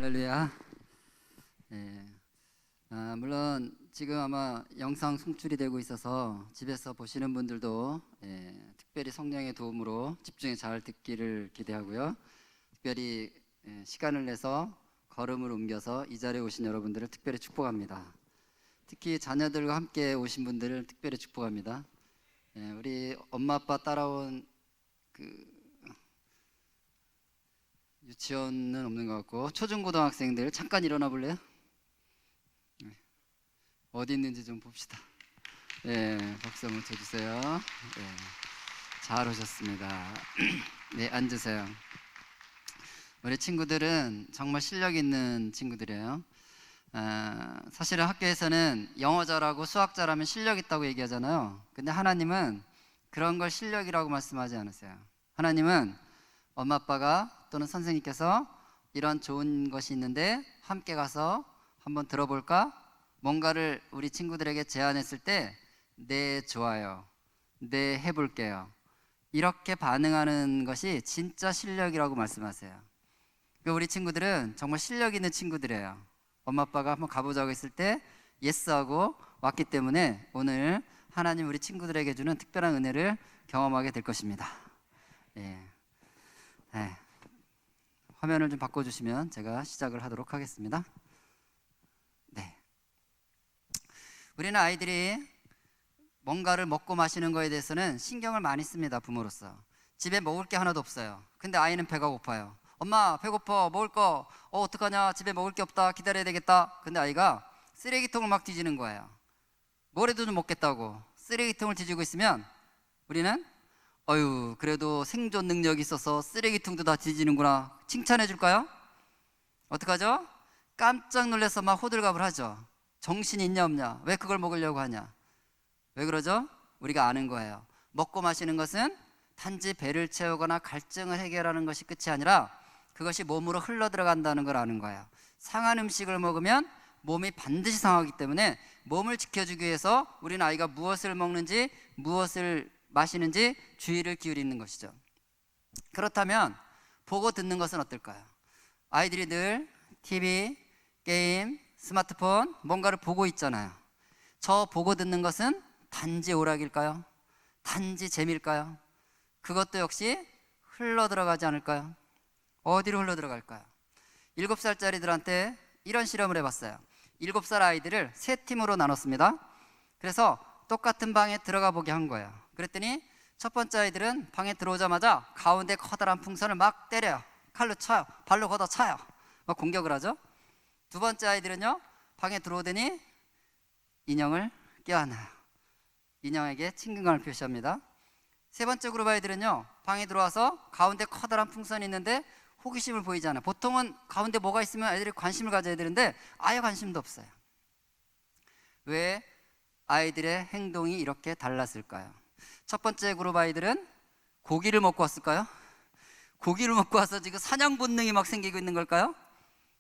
할렐루야. 물론 지금 아마 영상 송출이 되고 있어서 집에서 보시는 분들도 특별히 성령의 도움으로 집중해 잘 듣기를 기대하고요. 특별히 시간을 내서 걸음을 옮겨서 이 자리에 오신 여러분들을 특별히 축복합니다. 특히 자녀들과 함께 오신 분들을 특별히 축복합니다. 우리 엄마 아빠 따라온 유치원은 없는 것 같고 초중고등학생들 잠깐 일어나 볼래요? 어디 있는지 좀 봅시다. 박수 한번 쳐주세요. 잘 오셨습니다. 네, 앉으세요. 우리 친구들은 정말 실력 있는 친구들이에요. 사실은 학교에서는 영어 잘하고 수학 잘하면 실력 있다고 얘기하잖아요. 근데 하나님은 그런 걸 실력이라고 말씀하지 않으세요. 하나님은 엄마 아빠가 또는 선생님께서 이런 좋은 것이 있는데 함께 가서 한번 들어볼까? 뭔가를 우리 친구들에게 제안했을 때 네, 좋아요, 네, 해볼게요, 이렇게 반응하는 것이 진짜 실력이라고 말씀하세요. 우리 친구들은 정말 실력 있는 친구들이에요. 엄마 아빠가 한번 가보자고 했을 때 예스하고 왔기 때문에 오늘 하나님 우리 친구들에게 주는 특별한 은혜를 경험하게 될 것입니다. 화면을 좀 바꿔주시면 제가 시작을 하도록 하겠습니다. 우리는 아이들이 뭔가를 먹고 마시는 거에 대해서는 신경을 많이 씁니다. 부모로서. 집에 먹을 게 하나도 없어요. 근데 아이는 배가 고파요. 엄마 배고파, 먹을 거 어떡하냐, 집에 먹을 게 없다, 기다려야 되겠다. 근데 아이가 쓰레기통을 막 뒤지는 거예요. 뭐래도 좀 먹겠다고 쓰레기통을 뒤지고 있으면 우리는 어휴, 그래도 생존 능력이 있어서 쓰레기통도 다 뒤지는구나, 칭찬해 줄까요? 어떡하죠? 깜짝 놀라서 막 호들갑을 하죠. 정신이 있냐 없냐, 왜 그걸 먹으려고 하냐. 왜 그러죠? 우리가 아는 거예요. 먹고 마시는 것은 단지 배를 채우거나 갈증을 해결하는 것이 끝이 아니라 그것이 몸으로 흘러 들어간다는 걸 아는 거예요. 상한 음식을 먹으면 몸이 반드시 상하기 때문에 몸을 지켜주기 위해서 우리는 아이가 무엇을 먹는지 무엇을 마시는지 주의를 기울이는 것이죠. 그렇다면 보고 듣는 것은 어떨까요? 아이들이 늘 TV, 게임, 스마트폰 뭔가를 보고 있잖아요. 저 보고 듣는 것은 단지 오락일까요? 단지 재미일까요? 그것도 역시 흘러 들어가지 않을까요? 어디로 흘러 들어갈까요? 7살짜리들한테 이런 실험을 해봤어요. 7살 아이들을 세 팀으로 나눴습니다. 그래서 똑같은 방에 들어가 보게 한 거예요. 그랬더니 첫 번째 아이들은 방에 들어오자마자 가운데 커다란 풍선을 막 때려요. 칼로 쳐요. 발로 걷어 차요. 막 공격을 하죠. 두 번째 아이들은요, 방에 들어오더니 인형을 껴안아요. 인형에게 친근감을 표시합니다. 세 번째 그룹 아이들은요, 방에 들어와서 가운데 커다란 풍선이 있는데 호기심을 보이지 않아요. 보통은 가운데 뭐가 있으면 아이들이 관심을 가져야 되는데 아예 관심도 없어요. 왜 아이들의 행동이 이렇게 달랐을까요? 첫 번째 그룹 아이들은 고기를 먹고 왔을까요? 고기를 먹고 와서 지금 사냥 본능이 막 생기고 있는 걸까요?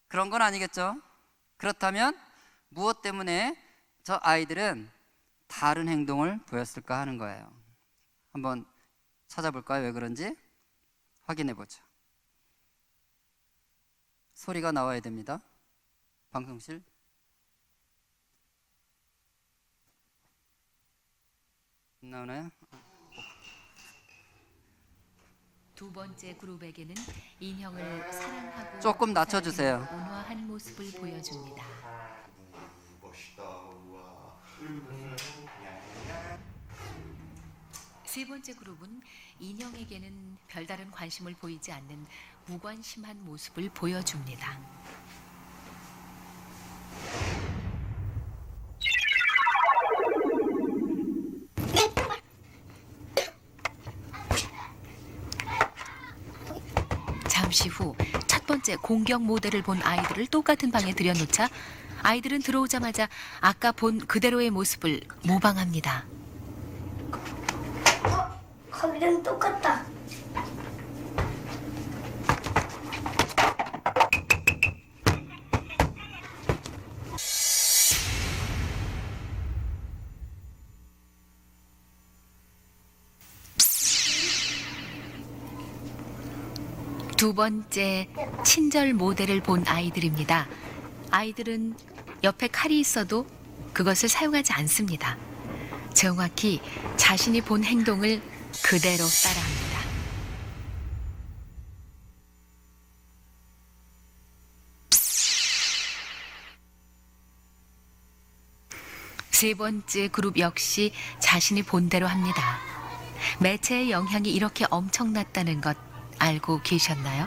그런 건 아니겠죠. 그렇다면 무엇 때문에 저 아이들은 다른 행동을 보였을까 하는 거예요. 한번 찾아볼까요? 왜 그런지 확인해 보죠. 소리가 나와야 됩니다. 방송실. 나오나요? 두 번째 그룹에게는 인형을 사랑하고 조금 낮춰주세요. 온화한 모습을 보여줍니다. 세 번째 그룹은 인형에게는 별다른 관심을 보이지 않는 무관심한 모습을 보여줍니다. 잠시 후 첫 번째 공격 모델을 본 아이들을 똑같은 방에 들여놓자 아이들은 들어오자마자 아까 본 그대로의 모습을 모방합니다. 거기랑 똑같다. 두 번째, 친절 모델을 본 아이들입니다. 아이들은 옆에 칼이 있어도 그것을 사용하지 않습니다. 정확히 자신이 본 행동을 그대로 따라합니다. 세 번째 그룹 역시 자신이 본 대로 합니다. 매체의 영향이 이렇게 엄청났다는 것 알고 계셨나요?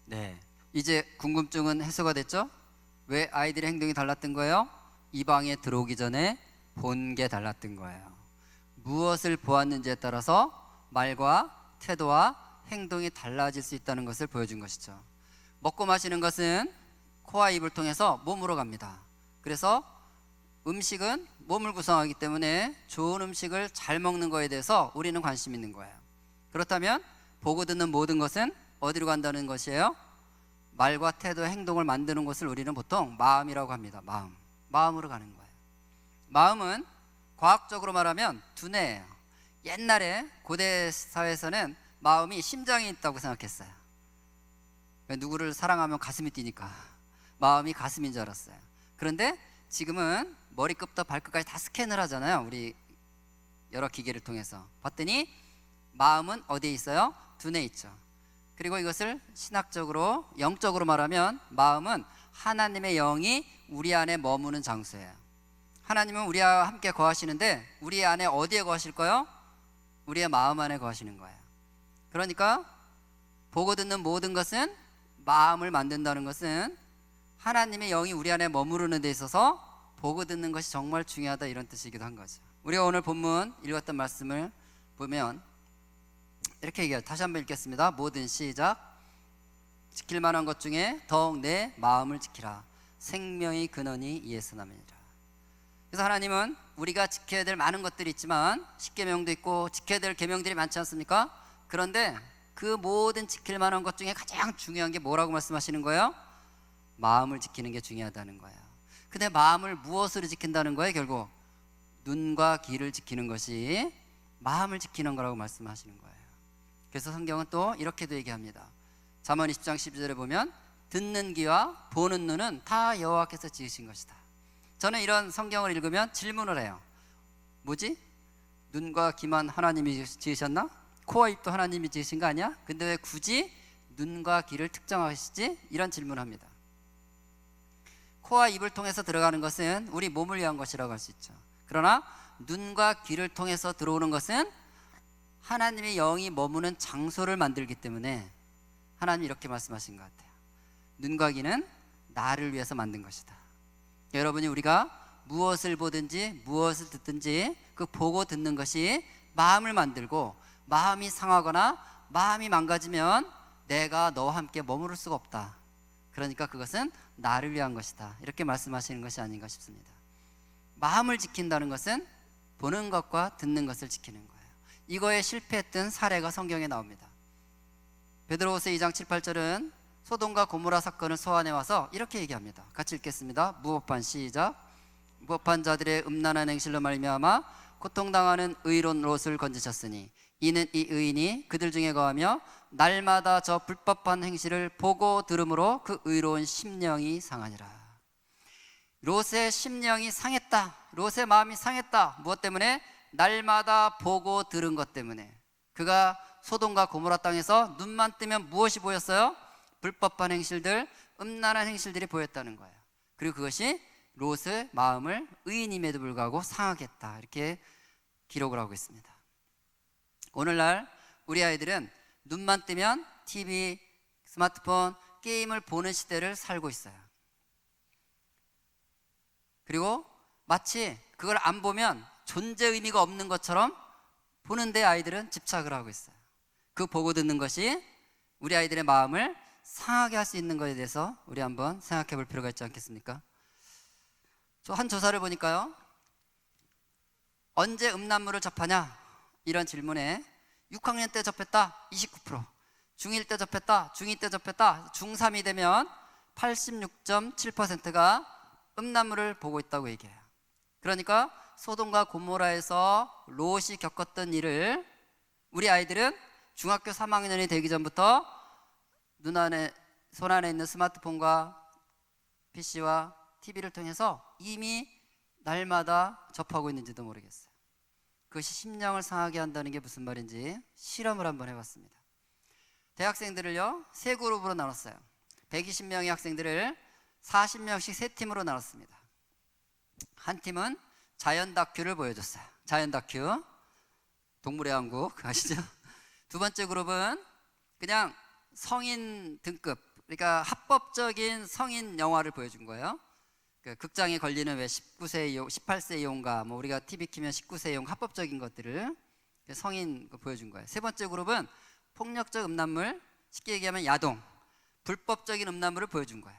네, 이제 궁금증은 해소가 됐죠? 왜 아이들의 행동이 달랐던 거예요? 이 방에 들어오기 전에 본 게 달랐던 거예요. 무엇을 보았는지에 따라서 말과 태도와 행동이 달라질 수 있다는 것을 보여준 것이죠. 먹고 마시는 것은 코와 입을 통해서 몸으로 갑니다. 그래서 음식은 몸을 구성하기 때문에 좋은 음식을 잘 먹는 거에 대해서 우리는 관심 있는 거예요. 그렇다면 보고 듣는 모든 것은 어디로 간다는 것이에요? 말과 태도, 행동을 만드는 것을 우리는 보통 마음이라고 합니다. 마음으로 가는 거예요. 마음은 과학적으로 말하면 두뇌예요. 옛날에 고대 사회에서는 마음이 심장이 있다고 생각했어요. 누구를 사랑하면 가슴이 뛰니까 마음이 가슴인 줄 알았어요. 그런데 지금은 머리끝부터 발끝까지 다 스캔을 하잖아요. 우리 여러 기계를 통해서 봤더니 마음은 어디에 있어요? 두뇌에 있죠. 그리고 이것을 신학적으로, 영적으로 말하면 마음은 하나님의 영이 우리 안에 머무는 장소예요. 하나님은 우리와 함께 거하시는데 우리 안에 어디에 거하실까요? 우리의 마음 안에 거하시는 거예요. 그러니까 보고 듣는 모든 것은 마음을 만든다는 것은 하나님의 영이 우리 안에 머무르는 데 있어서 보고 듣는 것이 정말 중요하다, 이런 뜻이기도 한 거죠. 우리가 오늘 본문 읽었던 말씀을 보면 이렇게 얘기해요. 다시 한번 읽겠습니다. 모든 시작. 지킬 만한 것 중에 더욱 내 마음을 지키라. 생명의 근원이 이에서 남으니라. 그래서 하나님은 우리가 지켜야 될 많은 것들이 있지만 십계명도 있고 지켜야 될 계명들이 많지 않습니까? 그런데 그 모든 지킬 만한 것 중에 가장 중요한 게 뭐라고 말씀하시는 거예요? 마음을 지키는 게 중요하다는 거예요. 근데 마음을 무엇으로 지킨다는 거예요? 결국 눈과 귀를 지키는 것이 마음을 지키는 거라고 말씀하시는 거예요. 그래서 성경은 또 이렇게도 얘기합니다. 잠언 20장 12절에 보면 듣는 귀와 보는 눈은 다 여호와께서 지으신 것이다. 저는 이런 성경을 읽으면 질문을 해요. 뭐지? 눈과 귀만 하나님이 지으셨나? 코와 입도 하나님이 지으신 거 아니야? 근데 왜 굳이 눈과 귀를 특정하시지? 이런 질문을 합니다. 코와 입을 통해서 들어가는 것은 우리 몸을 위한 것이라고 할 수 있죠. 그러나 눈과 귀를 통해서 들어오는 것은 하나님의 영이 머무는 장소를 만들기 때문에 하나님이 이렇게 말씀하신 것 같아요. 눈과 귀는 나를 위해서 만든 것이다. 여러분이 우리가 무엇을 보든지 무엇을 듣든지 그 보고 듣는 것이 마음을 만들고, 마음이 상하거나 마음이 망가지면 내가 너와 함께 머무를 수가 없다. 그러니까 그것은 나를 위한 것이다. 이렇게 말씀하시는 것이 아닌가 싶습니다. 마음을 지킨다는 것은 보는 것과 듣는 것을 지키는 거예요. 이거에 실패했던 사례가 성경에 나옵니다. 베드로후서 2장 7, 8절은 소돔과 고모라 사건을 소환해 와서 이렇게 얘기합니다. 같이 읽겠습니다. 무법한 시작. 무법한 자들의 음란한 행실로 말미암아 고통당하는 의로운 롯을 건지셨으니 이는 이 의인이 그들 중에 거하며 날마다 저 불법한 행실을 보고 들음으로 그 의로운 심령이 상하니라. 롯의 심령이 상했다. 롯의 마음이 상했다. 무엇 때문에? 날마다 보고 들은 것 때문에. 그가 소돔과 고모라 땅에서 눈만 뜨면 무엇이 보였어요? 불법한 행실들, 음란한 행실들이 보였다는 거예요. 그리고 그것이 롯의 마음을 의인임에도 불구하고 상하게 했다. 이렇게 기록을 하고 있습니다. 오늘날 우리 아이들은 눈만 뜨면 TV, 스마트폰, 게임을 보는 시대를 살고 있어요. 그리고 마치 그걸 안 보면 존재 의미가 없는 것처럼 보는데 아이들은 집착을 하고 있어요. 그 보고 듣는 것이 우리 아이들의 마음을 상하게 할 수 있는 것에 대해서 우리 한번 생각해 볼 필요가 있지 않겠습니까? 저 한 조사를 보니까요, 언제 음란물을 접하냐? 이런 질문에 6학년 때 접했다 29%, 중1 때 접했다, 중2 때 접했다, 중3이 되면 86.7%가 음란물을 보고 있다고 얘기해요. 그러니까 소돔과 고모라에서 롯이 겪었던 일을 우리 아이들은 중학교 3학년이 되기 전부터 손 안에 있는 스마트폰과 PC와 TV를 통해서 이미 날마다 접하고 있는지도 모르겠어요. 그것이 심령을 상하게 한다는 게 무슨 말인지 실험을 한번 해봤습니다. 대학생들을요, 세 그룹으로 나눴어요. 120명의 학생들을 40명씩 세 팀으로 나눴습니다. 한 팀은 자연 다큐를 보여줬어요. 자연 다큐, 동물의 왕국 아시죠? 두 번째 그룹은 그냥 성인 등급, 그러니까 합법적인 성인 영화를 보여준 거예요. 그 극장에 걸리는 왜 19세 이용, 18세 이용가, 뭐 우리가 TV 키면 19세 이용 합법적인 것들을 성인 보여준 거예요. 세 번째 그룹은 폭력적 음란물, 쉽게 얘기하면 야동, 불법적인 음란물을 보여준 거예요.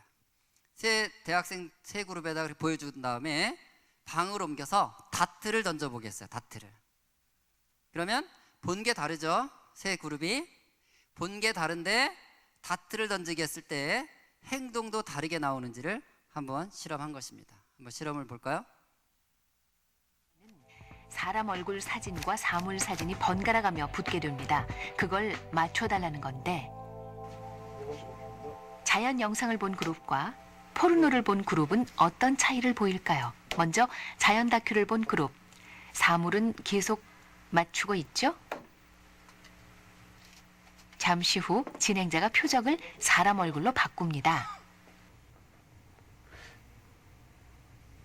대학생 세 그룹에다 보여준 다음에 방으로 옮겨서 다트를 던져보게 했어요. 다트를. 그러면 본 게 다르죠. 세 그룹이 본 게 다른데 다트를 던지게 했을 때 행동도 다르게 나오는지를 한번 실험한 것입니다. 한번 실험을 볼까요? 사람 얼굴 사진과 사물 사진이 번갈아가며 붙게 됩니다. 그걸 맞춰달라는 건데 자연 영상을 본 그룹과 포르노를 본 그룹은 어떤 차이를 보일까요? 먼저 자연 다큐를 본 그룹. 사물은 계속 맞추고 있죠? 잠시 후 진행자가 표적을 사람 얼굴로 바꿉니다.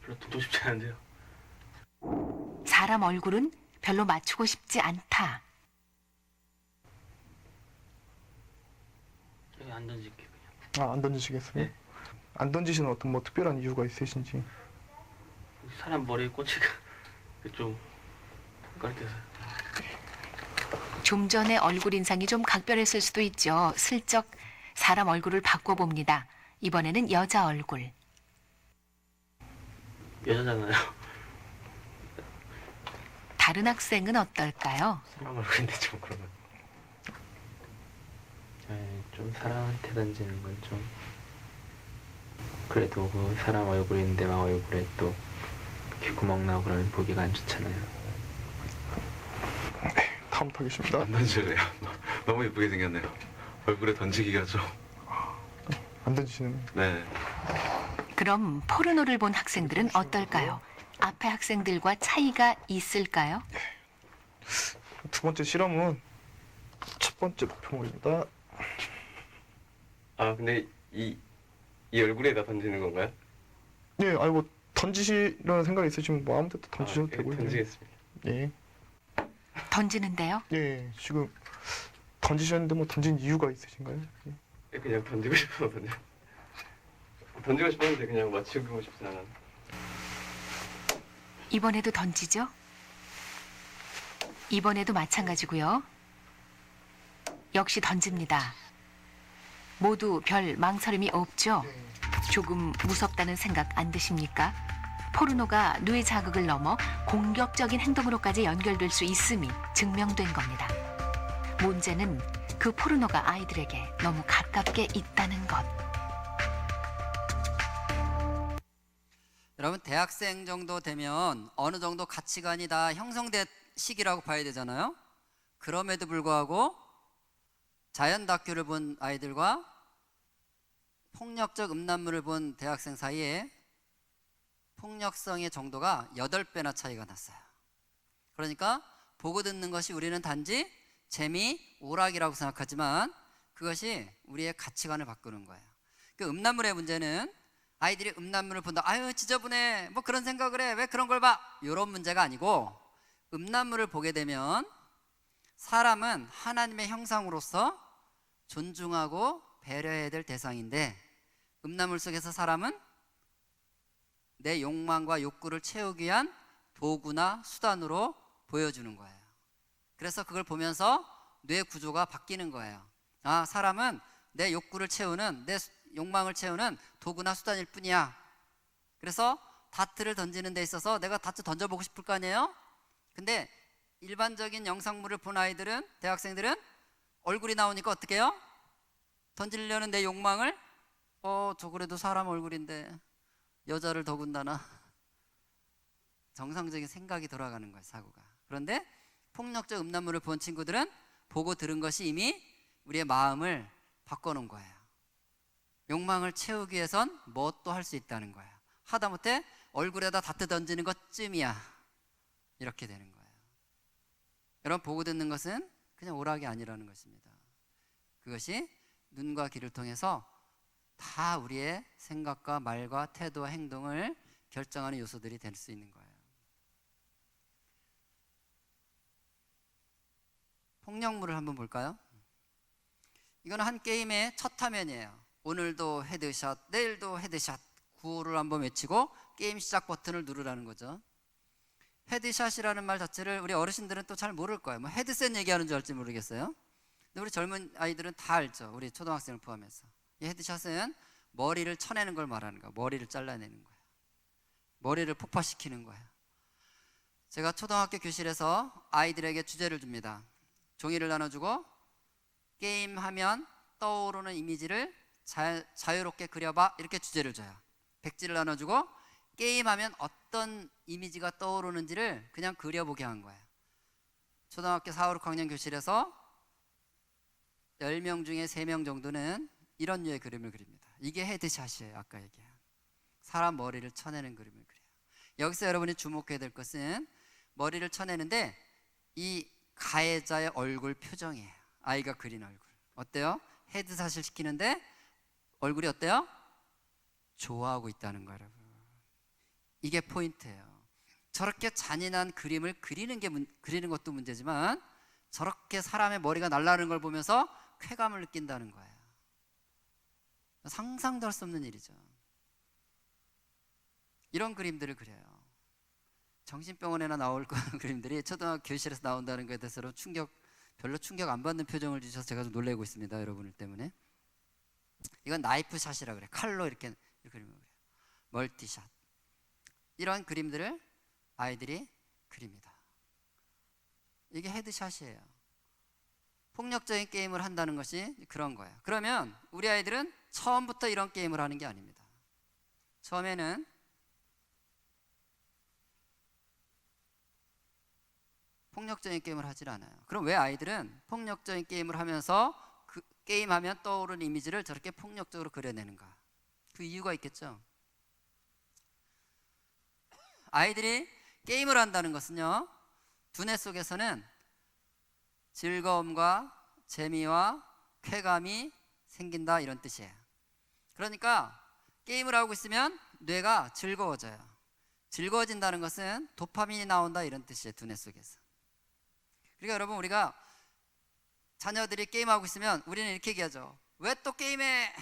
별로 듣고 싶지 않은데요. 사람 얼굴은 별로 맞추고 싶지 않다. 저기 안 던질게요 그냥. 아, 안 던지시겠어요? 네. 안 던지시는 어떤 뭐 특별한 이유가 있으신지. 사람 머리에 꼬치가 좀 깔때서. 좀 전에 얼굴 인상이 좀 각별했을 수도 있죠. 슬쩍 사람 얼굴을 바꿔봅니다. 이번에는 여자 얼굴. 여자잖아요. 다른 학생은 어떨까요? 사람 얼굴인데 좀 그러면. 좀 사람한테 던지는 건 좀 그래도 그 사람 얼굴인데 막 얼굴에 또 귓구멍 나고 그러면 보기가 안 좋잖아요. 다음 타겠습니다. 안 던질래요. 너무 예쁘게 생겼네요. 얼굴에 던지기가 좀. 안 던지시는. 네. 그럼 포르노를 본 학생들은 어떨까요? 앞에 학생들과 차이가 있을까요? 두 번째 실험은 첫 번째 목표물입니다. 아 근데 이 얼굴에다 던지는 건가요? 예, 아니 뭐 던지시려는 생각이 있으시면 뭐 아무 데도 던지셔도 예, 되고요. 던지겠습니다. 예, 던지는데요. 예, 지금 던지셨는데 뭐 던진 이유가 있으신가요? 예. 그냥 던지고 싶어서 던져. 던지고 싶었는데 그냥 맞추고 싶지 않아. 이번에도 던지죠? 이번에도 마찬가지고요. 역시 던집니다. 모두 별 망설임이 없죠? 조금 무섭다는 생각 안 드십니까? 포르노가 뇌 자극을 넘어 공격적인 행동으로까지 연결될 수 있음이 증명된 겁니다. 문제는 그 포르노가 아이들에게 너무 가깝게 있다는 것. 여러분, 대학생 정도 되면 어느 정도 가치관이 다 형성된 시기라고 봐야 되잖아요. 그럼에도 불구하고 자연 다큐를 본 아이들과 폭력적 음란물을 본 대학생 사이에 폭력성의 정도가 8배나 차이가 났어요. 그러니까 보고 듣는 것이 우리는 단지 재미, 오락이라고 생각하지만 그것이 우리의 가치관을 바꾸는 거예요. 그 음란물의 문제는 아이들이 음란물을 본다, 아유 지저분해, 뭐 그런 생각을 해, 왜 그런 걸 봐, 이런 문제가 아니고, 음란물을 보게 되면 사람은 하나님의 형상으로서 존중하고 배려해야 될 대상인데, 음란물 속에서 사람은 내 욕망과 욕구를 채우기 위한 도구나 수단으로 보여주는 거예요. 그래서 그걸 보면서 뇌 구조가 바뀌는 거예요. 아, 사람은 내 욕구를 채우는, 내 욕망을 채우는 도구나 수단일 뿐이야. 그래서 다트를 던지는 데 있어서 내가 다트 던져보고 싶을 거 아니에요? 근데 일반적인 영상물을 본 아이들은, 대학생들은 얼굴이 나오니까 어떻게 해요? 던지려는 내 욕망을 저 그래도 사람 얼굴인데 여자를 더군다나. 정상적인 생각이 돌아가는 거예요, 사고가. 그런데 폭력적 음란물을 본 친구들은 보고 들은 것이 이미 우리의 마음을 바꿔놓은 거예요. 욕망을 채우기 위해선 뭣도 할 수 있다는 거예요. 하다못해 얼굴에다 다트 던지는 것쯤이야. 이렇게 되는 거예요. 여러분, 보고 듣는 것은 그냥 오락이 아니라는 것입니다. 그것이 눈과 귀를 통해서 다 우리의 생각과 말과 태도와 행동을 결정하는 요소들이 될 수 있는 거예요. 폭력물을 한번 볼까요? 이거는 한 게임의 첫 화면이에요. 오늘도 헤드샷, 내일도 헤드샷, 구호를 한번 외치고 게임 시작 버튼을 누르라는 거죠. 헤드샷이라는 말 자체를 우리 어르신들은 또 잘 모를 거예요. 뭐 헤드셋 얘기하는 줄 알지 모르겠어요. 근데 우리 젊은 아이들은 다 알죠. 우리 초등학생을 포함해서. 이 헤드샷은 머리를 쳐내는 걸 말하는 거예요. 머리를 잘라내는 거예요. 머리를 폭파시키는 거예요. 제가 초등학교 교실에서 아이들에게 주제를 줍니다. 종이를 나눠주고 게임하면 떠오르는 이미지를 자유롭게 그려봐, 이렇게 주제를 줘요. 백지를 나눠주고 게임하면 어떤 이미지가 떠오르는지를 그냥 그려보게 한 거예요. 초등학교 4, 5, 6학년 교실에서 10명 중에 3명 정도는 이런 류의 그림을 그립니다. 이게 헤드샷이에요. 아까 얘기한 사람 머리를 쳐내는 그림을 그려요. 여기서 여러분이 주목해야 될 것은 머리를 쳐내는데 이 가해자의 얼굴 표정이에요. 아이가 그린 얼굴 어때요? 헤드샷을 시키는데 얼굴이 어때요? 좋아하고 있다는 거예요, 여러분. 이게 포인트예요. 저렇게 잔인한 그림을 그리는 것도 문제지만 저렇게 사람의 머리가 날아가는 걸 보면서 쾌감을 느낀다는 거예요. 상상도 할 수 없는 일이죠. 이런 그림들을 그려요. 정신병원에나 나올 그림들이 초등학교 교실에서 나온다는 것에 대해서 별로 충격 안 받는 표정을 주셔서 제가 좀 놀래고 있습니다, 여러분들 때문에. 이건 나이프 샷이라 그래요. 칼로 이렇게 그림을 그려요. 멀티샷. 이런 그림들을 아이들이 그립니다. 이게 헤드샷이에요. 폭력적인 게임을 한다는 것이 그런 거예요. 그러면 우리 아이들은 처음부터 이런 게임을 하는 게 아닙니다. 처음에는 폭력적인 게임을 하질 않아요. 그럼 왜 아이들은 폭력적인 게임을 하면서 그 게임하면 떠오르는 이미지를 저렇게 폭력적으로 그려내는가? 그 이유가 있겠죠. 아이들이 게임을 한다는 것은요, 두뇌 속에서는 즐거움과 재미와 쾌감이 생긴다, 이런 뜻이에요. 그러니까 게임을 하고 있으면 뇌가 즐거워져요. 즐거워진다는 것은 도파민이 나온다, 이런 뜻이에요, 두뇌 속에서. 그러니까 여러분, 우리가 자녀들이 게임하고 있으면 우리는 이렇게 얘기하죠. 왜 또 게임해?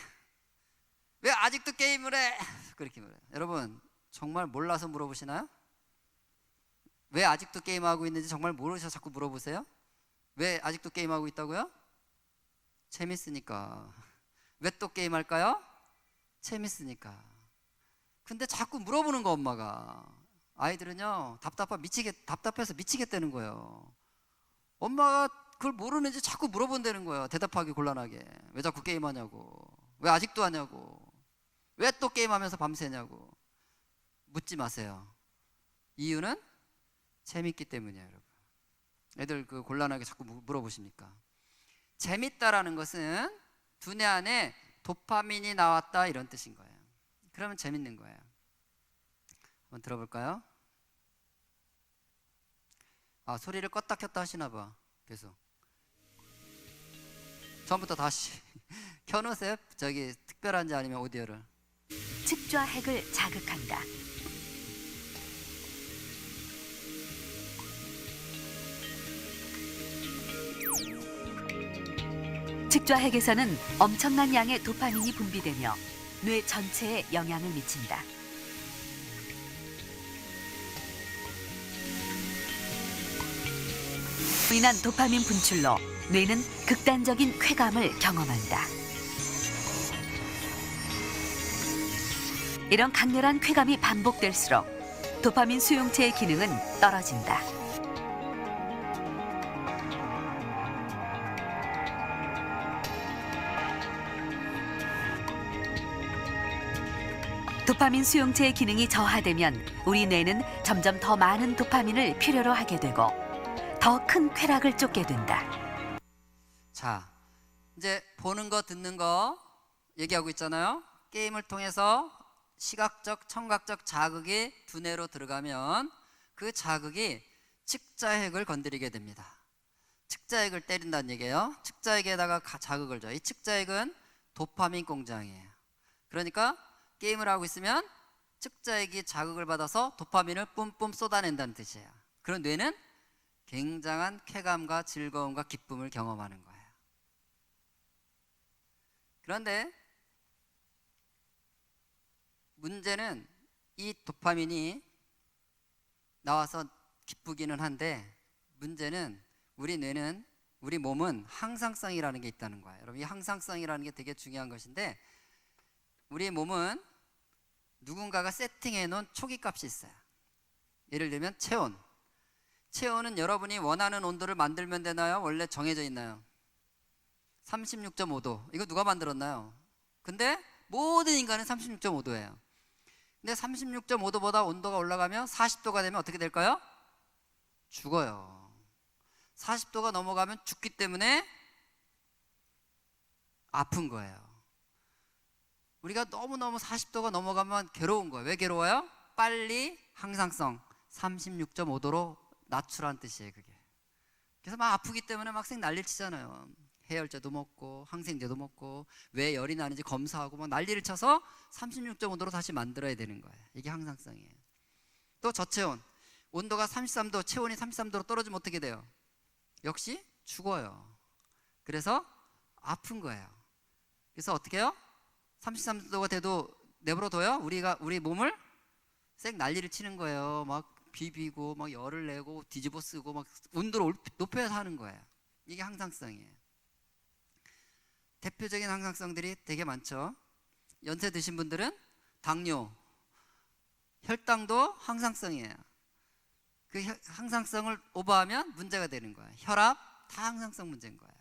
왜 아직도 게임을 해? 그렇게 물어요. 여러분, 정말 몰라서 물어보시나요? 왜 아직도 게임하고 있는지 정말 모르셔서 자꾸 물어보세요? 왜 아직도 게임하고 있다고요? 재밌으니까. 왜 또 게임할까요? 재밌으니까. 근데 자꾸 물어보는 거, 엄마가. 아이들은요, 답답해서 미치겠다는 거예요. 엄마가 그걸 모르는지 자꾸 물어본다는 거예요. 대답하기 곤란하게. 왜 자꾸 게임하냐고. 왜 아직도 하냐고. 왜 또 게임하면서 밤새냐고. 묻지 마세요. 이유는 재밌기 때문이에요, 여러분. 애들 그 곤란하게 자꾸 물어보시니까. 재밌다라는 것은 두뇌 안에 도파민이 나왔다, 이런 뜻인 거예요. 그러면 재밌는 거예요. 한번 들어볼까요? 소리를 껐다 켰다 하시나 봐. 계속. 처음부터 다시 켜놓으세요. 특별한지 아니면 오디오를. 측좌 핵을 자극한다. 측좌 핵에서는 엄청난 양의 도파민이 분비되며 뇌 전체에 영향을 미친다. 인한 도파민 분출로 뇌는 극단적인 쾌감을 경험한다. 이런 강렬한 쾌감이 반복될수록 도파민 수용체의 기능은 떨어진다. 도파민 수용체의 기능이 저하되면 우리 뇌는 점점 더 많은 도파민을 필요로 하게 되고 더 큰 쾌락을 쫓게 된다. 자, 이제 보는 거 듣는 거 얘기하고 있잖아요. 게임을 통해서 시각적, 청각적 자극이 두뇌로 들어가면 그 자극이 측자핵을 건드리게 됩니다. 측자핵을 때린다는 얘기예요. 측자핵에다가 자극을 줘요. 이 측자핵은 도파민 공장이에요. 그러니까 게임을 하고 있으면 측자핵이 자극을 받아서 도파민을 뿜뿜 쏟아낸다는 뜻이에요. 그런 뇌는 굉장한 쾌감과 즐거움과 기쁨을 경험하는 거예요. 그런데 문제는 이 도파민이 나와서 기쁘기는 한데, 문제는 우리 뇌는, 우리 몸은 항상성이라는 게 있다는 거예요. 여러분, 이 항상성이라는 게 되게 중요한 것인데, 우리 몸은 누군가가 세팅해 놓은 초기값이 있어요. 예를 들면 체온. 체온은 여러분이 원하는 온도를 만들면 되나요? 원래 정해져 있나요? 36.5도. 이거 누가 만들었나요? 근데 모든 인간은 36.5도예요. 근데 36.5도보다 온도가 올라가면 40도가 되면 어떻게 될까요? 죽어요. 40도가 넘어가면 죽기 때문에 아픈 거예요. 우리가 너무너무 40도가 넘어가면 괴로운 거예요. 왜 괴로워요? 빨리 항상성 36.5도로 낮추라는 뜻이에요, 그게. 그래서 막 아프기 때문에 막 생 난리를 치잖아요. 해열제도 먹고 항생제도 먹고 왜 열이 나는지 검사하고 막 난리를 쳐서 36.5도로 다시 만들어야 되는 거예요. 이게 항상성이에요. 또 저체온. 온도가 33도, 체온이 33도로 떨어지면 어떻게 돼요? 역시 죽어요. 그래서 아픈 거예요. 그래서 어떻게 해요? 33도가 돼도 내버려둬요? 우리 몸을 생 난리를 치는 거예요. 막 비비고 막 열을 내고 뒤집어 쓰고 막 온도를 높여서 하는 거예요. 이게 항상성이에요. 대표적인 항상성들이 되게 많죠. 연세 드신 분들은 당뇨, 혈당도 항상성이에요. 그 항상성을 오버하면 문제가 되는 거예요. 혈압 다 항상성 문제인 거예요.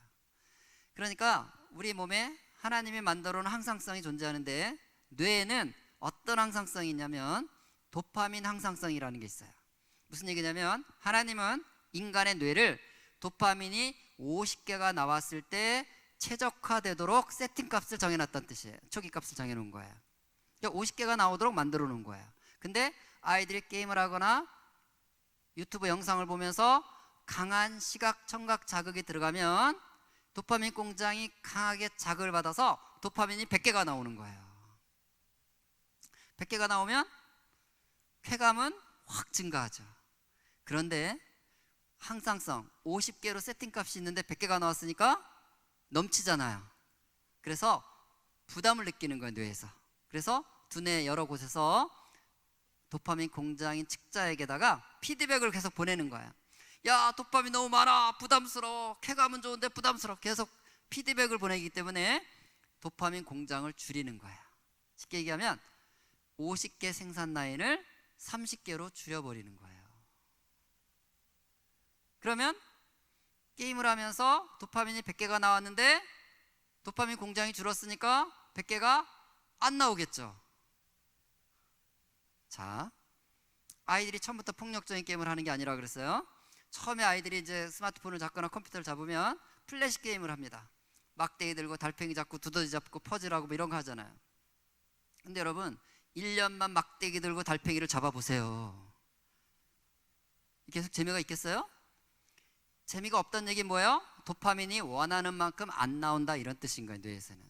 그러니까 우리 몸에 하나님이 만들어 놓은 항상성이 존재하는데, 뇌에는 어떤 항상성이 있냐면 도파민 항상성이라는 게 있어요. 무슨 얘기냐면, 하나님은 인간의 뇌를 도파민이 50개가 나왔을 때 최적화되도록 세팅값을 정해놨다는 뜻이에요. 초기값을 정해놓은 거예요. 그러니까 50개가 나오도록 만들어 놓은 거예요. 근데 아이들이 게임을 하거나 유튜브 영상을 보면서 강한 시각, 청각 자극이 들어가면 도파민 공장이 강하게 자극을 받아서 도파민이 100개가 나오는 거예요. 100개가 나오면 쾌감은 확 증가하죠. 그런데 항상성 50개로 세팅값이 있는데 100개가 나왔으니까 넘치잖아요. 그래서 부담을 느끼는 거예요, 뇌에서. 그래서 두뇌 여러 곳에서 도파민 공장인 측자에게다가 피드백을 계속 보내는 거예요. 야, 도파민 너무 많아, 부담스러워. 쾌감은 좋은데 부담스러워. 계속 피드백을 보내기 때문에 도파민 공장을 줄이는 거예요. 쉽게 얘기하면 50개 생산 라인을 30개로 줄여버리는 거예요. 그러면 게임을 하면서 도파민이 100개가 나왔는데 도파민 공장이 줄었으니까 100개가 안 나오겠죠. 자, 아이들이 처음부터 폭력적인 게임을 하는 게 아니라 그랬어요. 처음에 아이들이 이제 스마트폰을 잡거나 컴퓨터를 잡으면 플래시 게임을 합니다. 막대기 들고 달팽이 잡고 두더지 잡고 퍼즐하고 뭐 이런 거 하잖아요. 근데 여러분, 1년만 막대기 들고 달팽이를 잡아보세요. 계속 재미가 있겠어요? 재미가 없다는 얘기는 뭐예요? 도파민이 원하는 만큼 안 나온다, 이런 뜻인 거예요, 뇌에서는.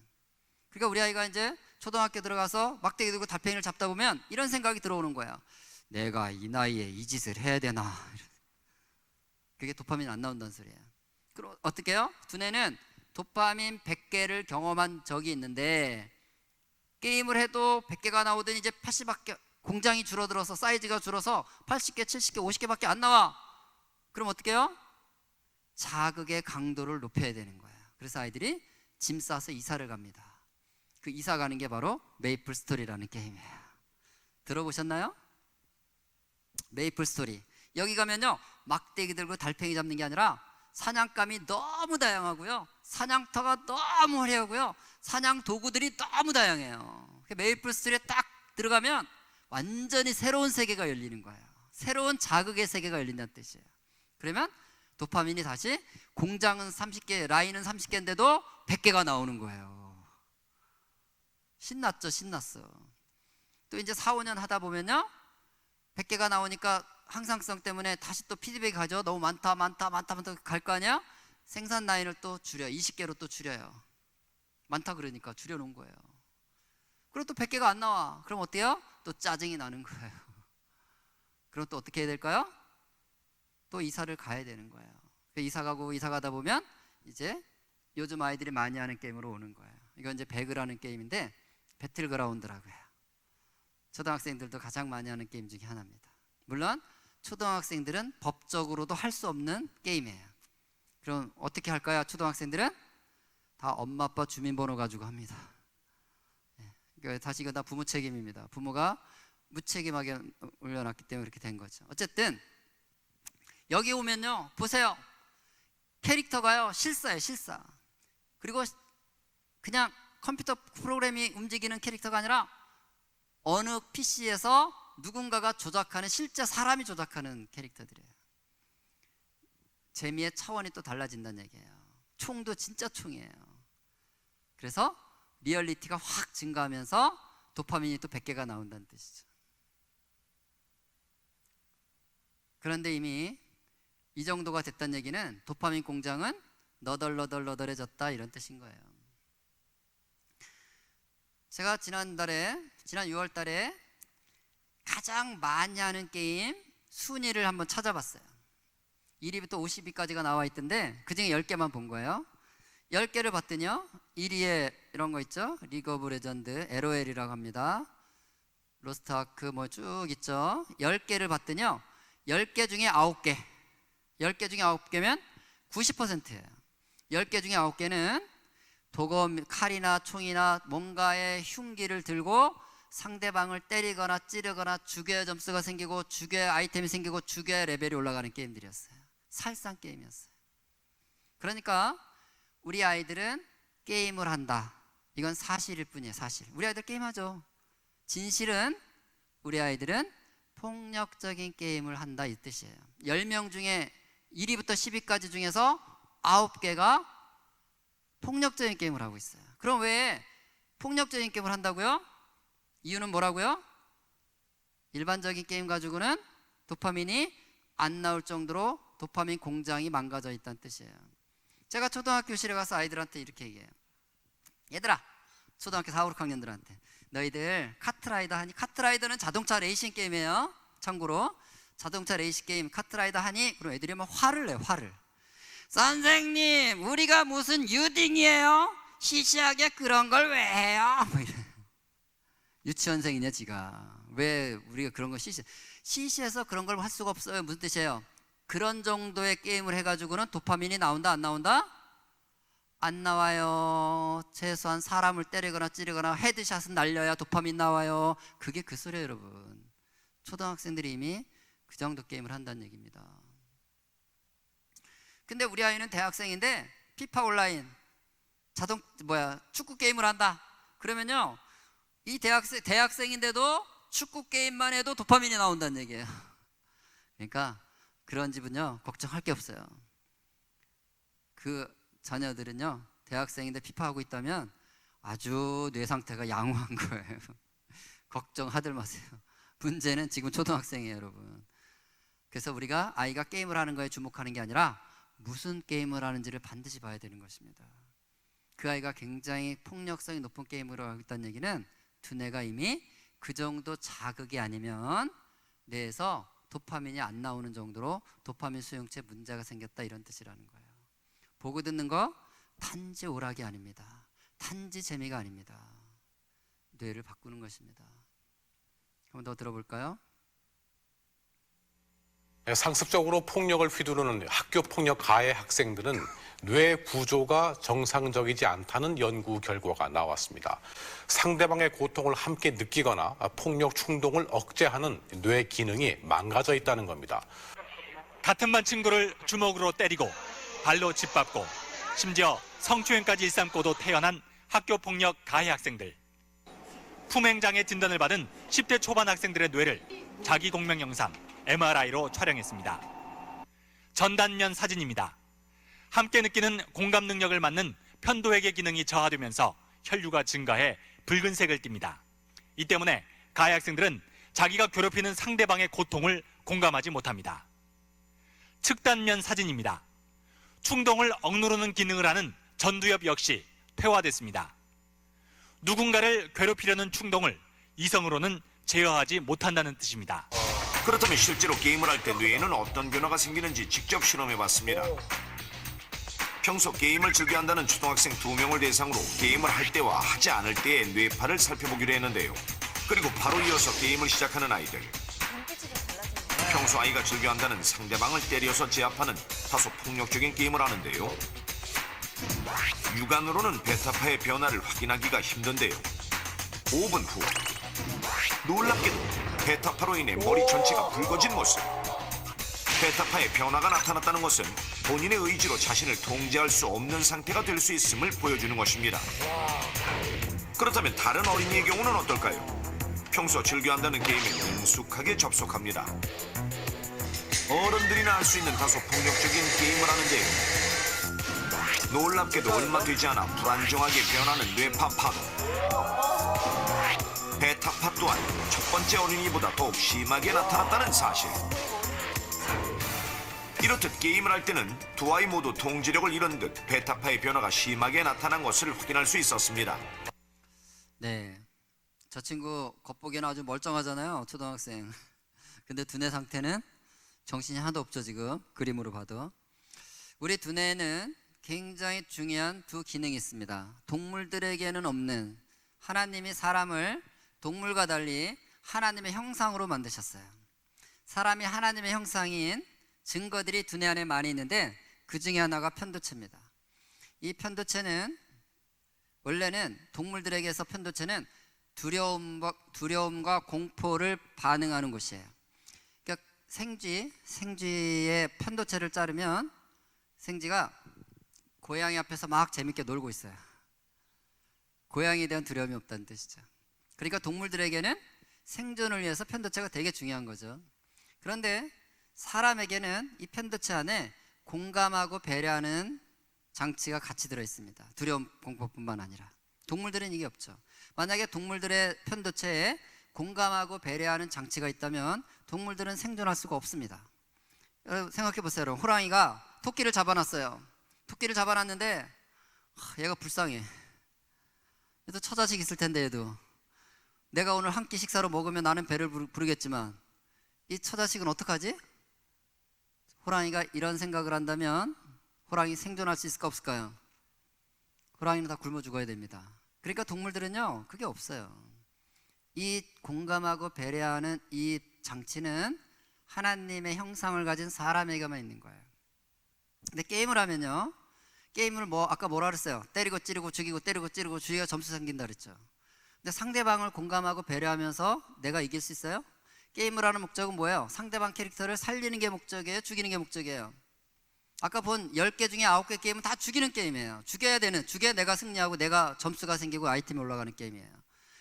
그러니까 우리 아이가 이제 초등학교 들어가서 막대기 들고 달팽이를 잡다 보면 이런 생각이 들어오는 거예요. 내가 이 나이에 이 짓을 해야 되나. 그게 도파민이 안 나온다는 소리예요. 그럼 어떻게 해요? 두뇌는 도파민 100개를 경험한 적이 있는데 게임을 해도 100개가 나오더니 이제 80밖에, 공장이 줄어들어서 사이즈가 줄어서 80개, 70개, 50개밖에 안 나와. 그럼 어떻게 해요? 자극의 강도를 높여야 되는 거예요. 그래서 아이들이 짐 싸서 이사를 갑니다. 그 이사 가는 게 바로 메이플 스토리라는 게임이에요. 들어보셨나요? 메이플 스토리. 여기 가면요, 막대기 들고 달팽이 잡는 게 아니라 사냥감이 너무 다양하고요, 사냥터가 너무 화려하고요, 사냥 도구들이 너무 다양해요. 메이플 스토리에 딱 들어가면 완전히 새로운 세계가 열리는 거예요. 새로운 자극의 세계가 열린다는 뜻이에요. 그러면 도파민이 다시 공장은 30개, 라인은 30개인데도 100개가 나오는 거예요. 신났죠, 신났어. 또 이제 4, 5년 하다 보면요, 100개가 나오니까 항상성 때문에 다시 또 피드백이 가죠. 너무 많다 갈 거 아니야? 생산 라인을 또 줄여, 20개로 또 줄여요. 많다 그러니까 줄여놓은 거예요. 그리고 또 100개가 안 나와. 그럼 어때요? 또 짜증이 나는 거예요. 그럼 또 어떻게 해야 될까요? 또 이사를 가야 되는 거예요. 이사 가다 보면 이제 요즘 아이들이 많이 하는 게임으로 오는 거예요. 이건 이제 배그라는 게임인데 배틀그라운드라고 해요. 초등학생들도 가장 많이 하는 게임 중에 하나입니다. 물론 초등학생들은 법적으로도 할 수 없는 게임이에요. 그럼 어떻게 할까요? 초등학생들은 다 엄마 아빠 주민번호 가지고 합니다. 그러니까 다시 이거 다 부모 책임입니다. 부모가 무책임하게 올려놨기 때문에 이렇게 된 거죠. 어쨌든 여기 오면요, 보세요. 캐릭터가요 실사예요, 실사. 그리고 그냥 컴퓨터 프로그램이 움직이는 캐릭터가 아니라 어느 PC에서 누군가가 조작하는, 실제 사람이 조작하는 캐릭터들이에요. 재미의 차원이 또 달라진다는 얘기예요. 총도 진짜 총이에요. 그래서 리얼리티가 확 증가하면서 도파민이 또 100개가 나온다는 뜻이죠. 그런데 이미 이 정도가 됐다는 얘기는 도파민 공장은 너덜너덜해졌다, 이런 뜻인 거예요. 제가 지난 6월 달에 가장 많이 하는 게임 순위를 한번 찾아봤어요. 1위부터 50위까지가 나와 있던데 그중에 10개만 본 거예요. 10개를 봤더니요, 1위에 이런 거 있죠. 리그 오브 레전드, LOL이라고 합니다. 로스트 아크 뭐 쭉 있죠. 10개를 봤더니요, 10개 중에 9개, 10개 중에 9개면 90%예요. 10개 중에 9개는 도검, 칼이나 총이나 뭔가의 흉기를 들고 상대방을 때리거나 찌르거나 죽여야 점수가 생기고 죽여야 아이템이 생기고 죽여야 레벨이 올라가는 게임들이었어요. 살상 게임이었어요. 그러니까 우리 아이들은 게임을 한다, 이건 사실일 뿐이에요. 사실 우리 아이들 게임하죠. 진실은 우리 아이들은 폭력적인 게임을 한다, 이 뜻이에요. 10명 중에 1위부터 10위까지 중에서 9개가 폭력적인 게임을 하고 있어요. 그럼 왜 폭력적인 게임을 한다고요? 이유는 뭐라고요? 일반적인 게임 가지고는 도파민이 안 나올 정도로 도파민 공장이 망가져 있다는 뜻이에요. 제가 초등학교실에 가서 아이들한테 이렇게 얘기해요. 얘들아, 초등학교 4, 5학년들한테 너희들 카트라이더 하니? 카트라이더는 자동차 레이싱 게임이에요. 참고로 자동차 레이싱 게임 카트라이더 하니? 그럼 애들이 막 화를 내요. 화를. 선생님, 우리가 무슨 유딩이에요? 시시하게 그런 걸 왜 해요? 뭐 이래. 유치원생이냐 지가. 왜 우리가 그런 거 시시해서 그런 걸 할 수가 없어요. 무슨 뜻이에요? 그런 정도의 게임을 해가지고는 도파민이 나온다, 안 나온다? 안 나와요. 최소한 사람을 때리거나 찌르거나 헤드샷은 날려야 도파민 나와요. 그게 그 소리예요, 여러분. 초등학생들이 이미 그 정도 게임을 한다는 얘기입니다. 근데 우리 아이는 대학생인데 피파 온라인 축구 게임을 한다. 그러면요, 이 대학생인데도 축구 게임만 해도 도파민이 나온다는 얘기예요. 그러니까 그런 집은요, 걱정할 게 없어요. 그 자녀들은요, 대학생인데 피파하고 있다면 아주 뇌 상태가 양호한 거예요. 걱정하들 마세요. 문제는 지금 초등학생이에요, 여러분. 그래서 우리가 아이가 게임을 하는 거에 주목하는 게 아니라 무슨 게임을 하는지를 반드시 봐야 되는 것입니다. 그 아이가 굉장히 폭력성이 높은 게임을 하고 있다는 얘기는 두뇌가 이미 그 정도 자극이 아니면 뇌에서 도파민이 안 나오는 정도로 도파민 수용체에 문제가 생겼다, 이런 뜻이라는 거예요. 보고 듣는 거 단지 오락이 아닙니다. 단지 재미가 아닙니다. 뇌를 바꾸는 것입니다. 한번 더 들어볼까요? 상습적으로 폭력을 휘두르는 학교 폭력 가해 학생들은 뇌 구조가 정상적이지 않다는 연구 결과가 나왔습니다. 상대방의 고통을 함께 느끼거나 폭력 충동을 억제하는 뇌 기능이 망가져 있다는 겁니다. 같은 반 친구를 주먹으로 때리고 발로 짓밟고 심지어 성추행까지 일삼고도 태어난 학교 폭력 가해 학생들. 품행장애 진단을 받은 10대 초반 학생들의 뇌를 자기 공명 영상 MRI로 촬영했습니다. 전단면 사진입니다. 함께 느끼는 공감 능력을 맡는 편도회계 기능이 저하되면서 혈류가 증가해 붉은색을 띱니다. 이 때문에 가해 학생들은 자기가 괴롭히는 상대방의 고통을 공감하지 못합니다. 측단면 사진입니다. 충동을 억누르는 기능을 하는 전두엽 역시 퇴화됐습니다. 누군가를 괴롭히려는 충동을 이성으로는 제어하지 못한다는 뜻입니다. 그렇다면 실제로 게임을 할 때 뇌에는 어떤 변화가 생기는지 직접 실험해봤습니다. 평소 게임을 즐겨한다는 초등학생 2명을 대상으로 게임을 할 때와 하지 않을 때의 뇌파를 살펴보기로 했는데요. 그리고 바로 이어서 게임을 시작하는 아이들. 평소 아이가 즐겨한다는 상대방을 때려서 제압하는 다소 폭력적인 게임을 하는데요. 육안으로는 베타파의 변화를 확인하기가 힘든데요. 5분 후 놀랍게도 베타파로 인해 머리 전체가 붉어진 모습. 베타파의 변화가 나타났다는 것은 본인의 의지로 자신을 통제할 수 없는 상태가 될 수 있음을 보여주는 것입니다. 그렇다면 다른 어린이의 경우는 어떨까요? 평소 즐겨한다는 게임에 능숙하게 접속합니다. 어른들이나 할 수 있는 다소 폭력적인 게임을 하는데요. 놀랍게도 얼마 되지 않아 불안정하게 변하는 뇌파 파도. 베타파 또한 첫 번째 어린이보다 더욱 심하게 나타났다는 사실. 이렇듯 게임을 할 때는 두 아이 모두 통제력을 잃은 듯 베타파의 변화가 심하게 나타난 것을 확인할 수 있었습니다. 네, 저 친구 겉보기에는 아주 멀쩡하잖아요, 초등학생. 근데 두뇌 상태는 정신이 하나도 없죠, 지금 그림으로 봐도. 우리 두뇌에는 굉장히 중요한 두 기능이 있습니다. 동물들에게는 없는, 하나님이 사람을 동물과 달리 하나님의 형상으로 만드셨어요. 사람이 하나님의 형상인 증거들이 두뇌 안에 많이 있는데 그 중에 하나가 편도체입니다. 이 편도체는 원래는 동물들에게서 편도체는 두려움과 공포를 반응하는 곳이에요. 그러니까 생쥐의 편도체를 자르면 생쥐가 고양이 앞에서 막 재밌게 놀고 있어요. 고양이에 대한 두려움이 없다는 뜻이죠. 그러니까 동물들에게는 생존을 위해서 편도체가 되게 중요한 거죠. 그런데 사람에게는 이 편도체 안에 공감하고 배려하는 장치가 같이 들어있습니다. 두려움, 공포뿐만 아니라. 동물들은 이게 없죠. 만약에 동물들의 편도체에 공감하고 배려하는 장치가 있다면 동물들은 생존할 수가 없습니다. 여러분 생각해 보세요. 여러분. 호랑이가 토끼를 잡아놨어요. 토끼를 잡아놨는데 얘가 불쌍해. 얘도 처자식 있을 텐데 얘도. 내가 오늘 한 끼 식사로 먹으면 나는 배를 부르겠지만 이 처자식은 어떡하지? 호랑이가 이런 생각을 한다면 호랑이 생존할 수 있을까 없을까요? 호랑이는 다 굶어 죽어야 됩니다. 그러니까 동물들은요 그게 없어요. 이 공감하고 배려하는 이 장치는 하나님의 형상을 가진 사람에게만 있는 거예요. 근데 게임을 하면요, 게임을 아까 뭐라 그랬어요? 때리고 찌르고 죽이고 때리고 찌르고 죽이가 점수 생긴다 그랬죠. 근데 상대방을 공감하고 배려하면서 내가 이길 수 있어요? 게임을 하는 목적은 뭐예요? 상대방 캐릭터를 살리는 게 목적이에요? 죽이는 게 목적이에요? 아까 본 10개 중에 9개 게임은 다 죽이는 게임이에요. 죽여야 내가 승리하고 내가 점수가 생기고 아이템이 올라가는 게임이에요.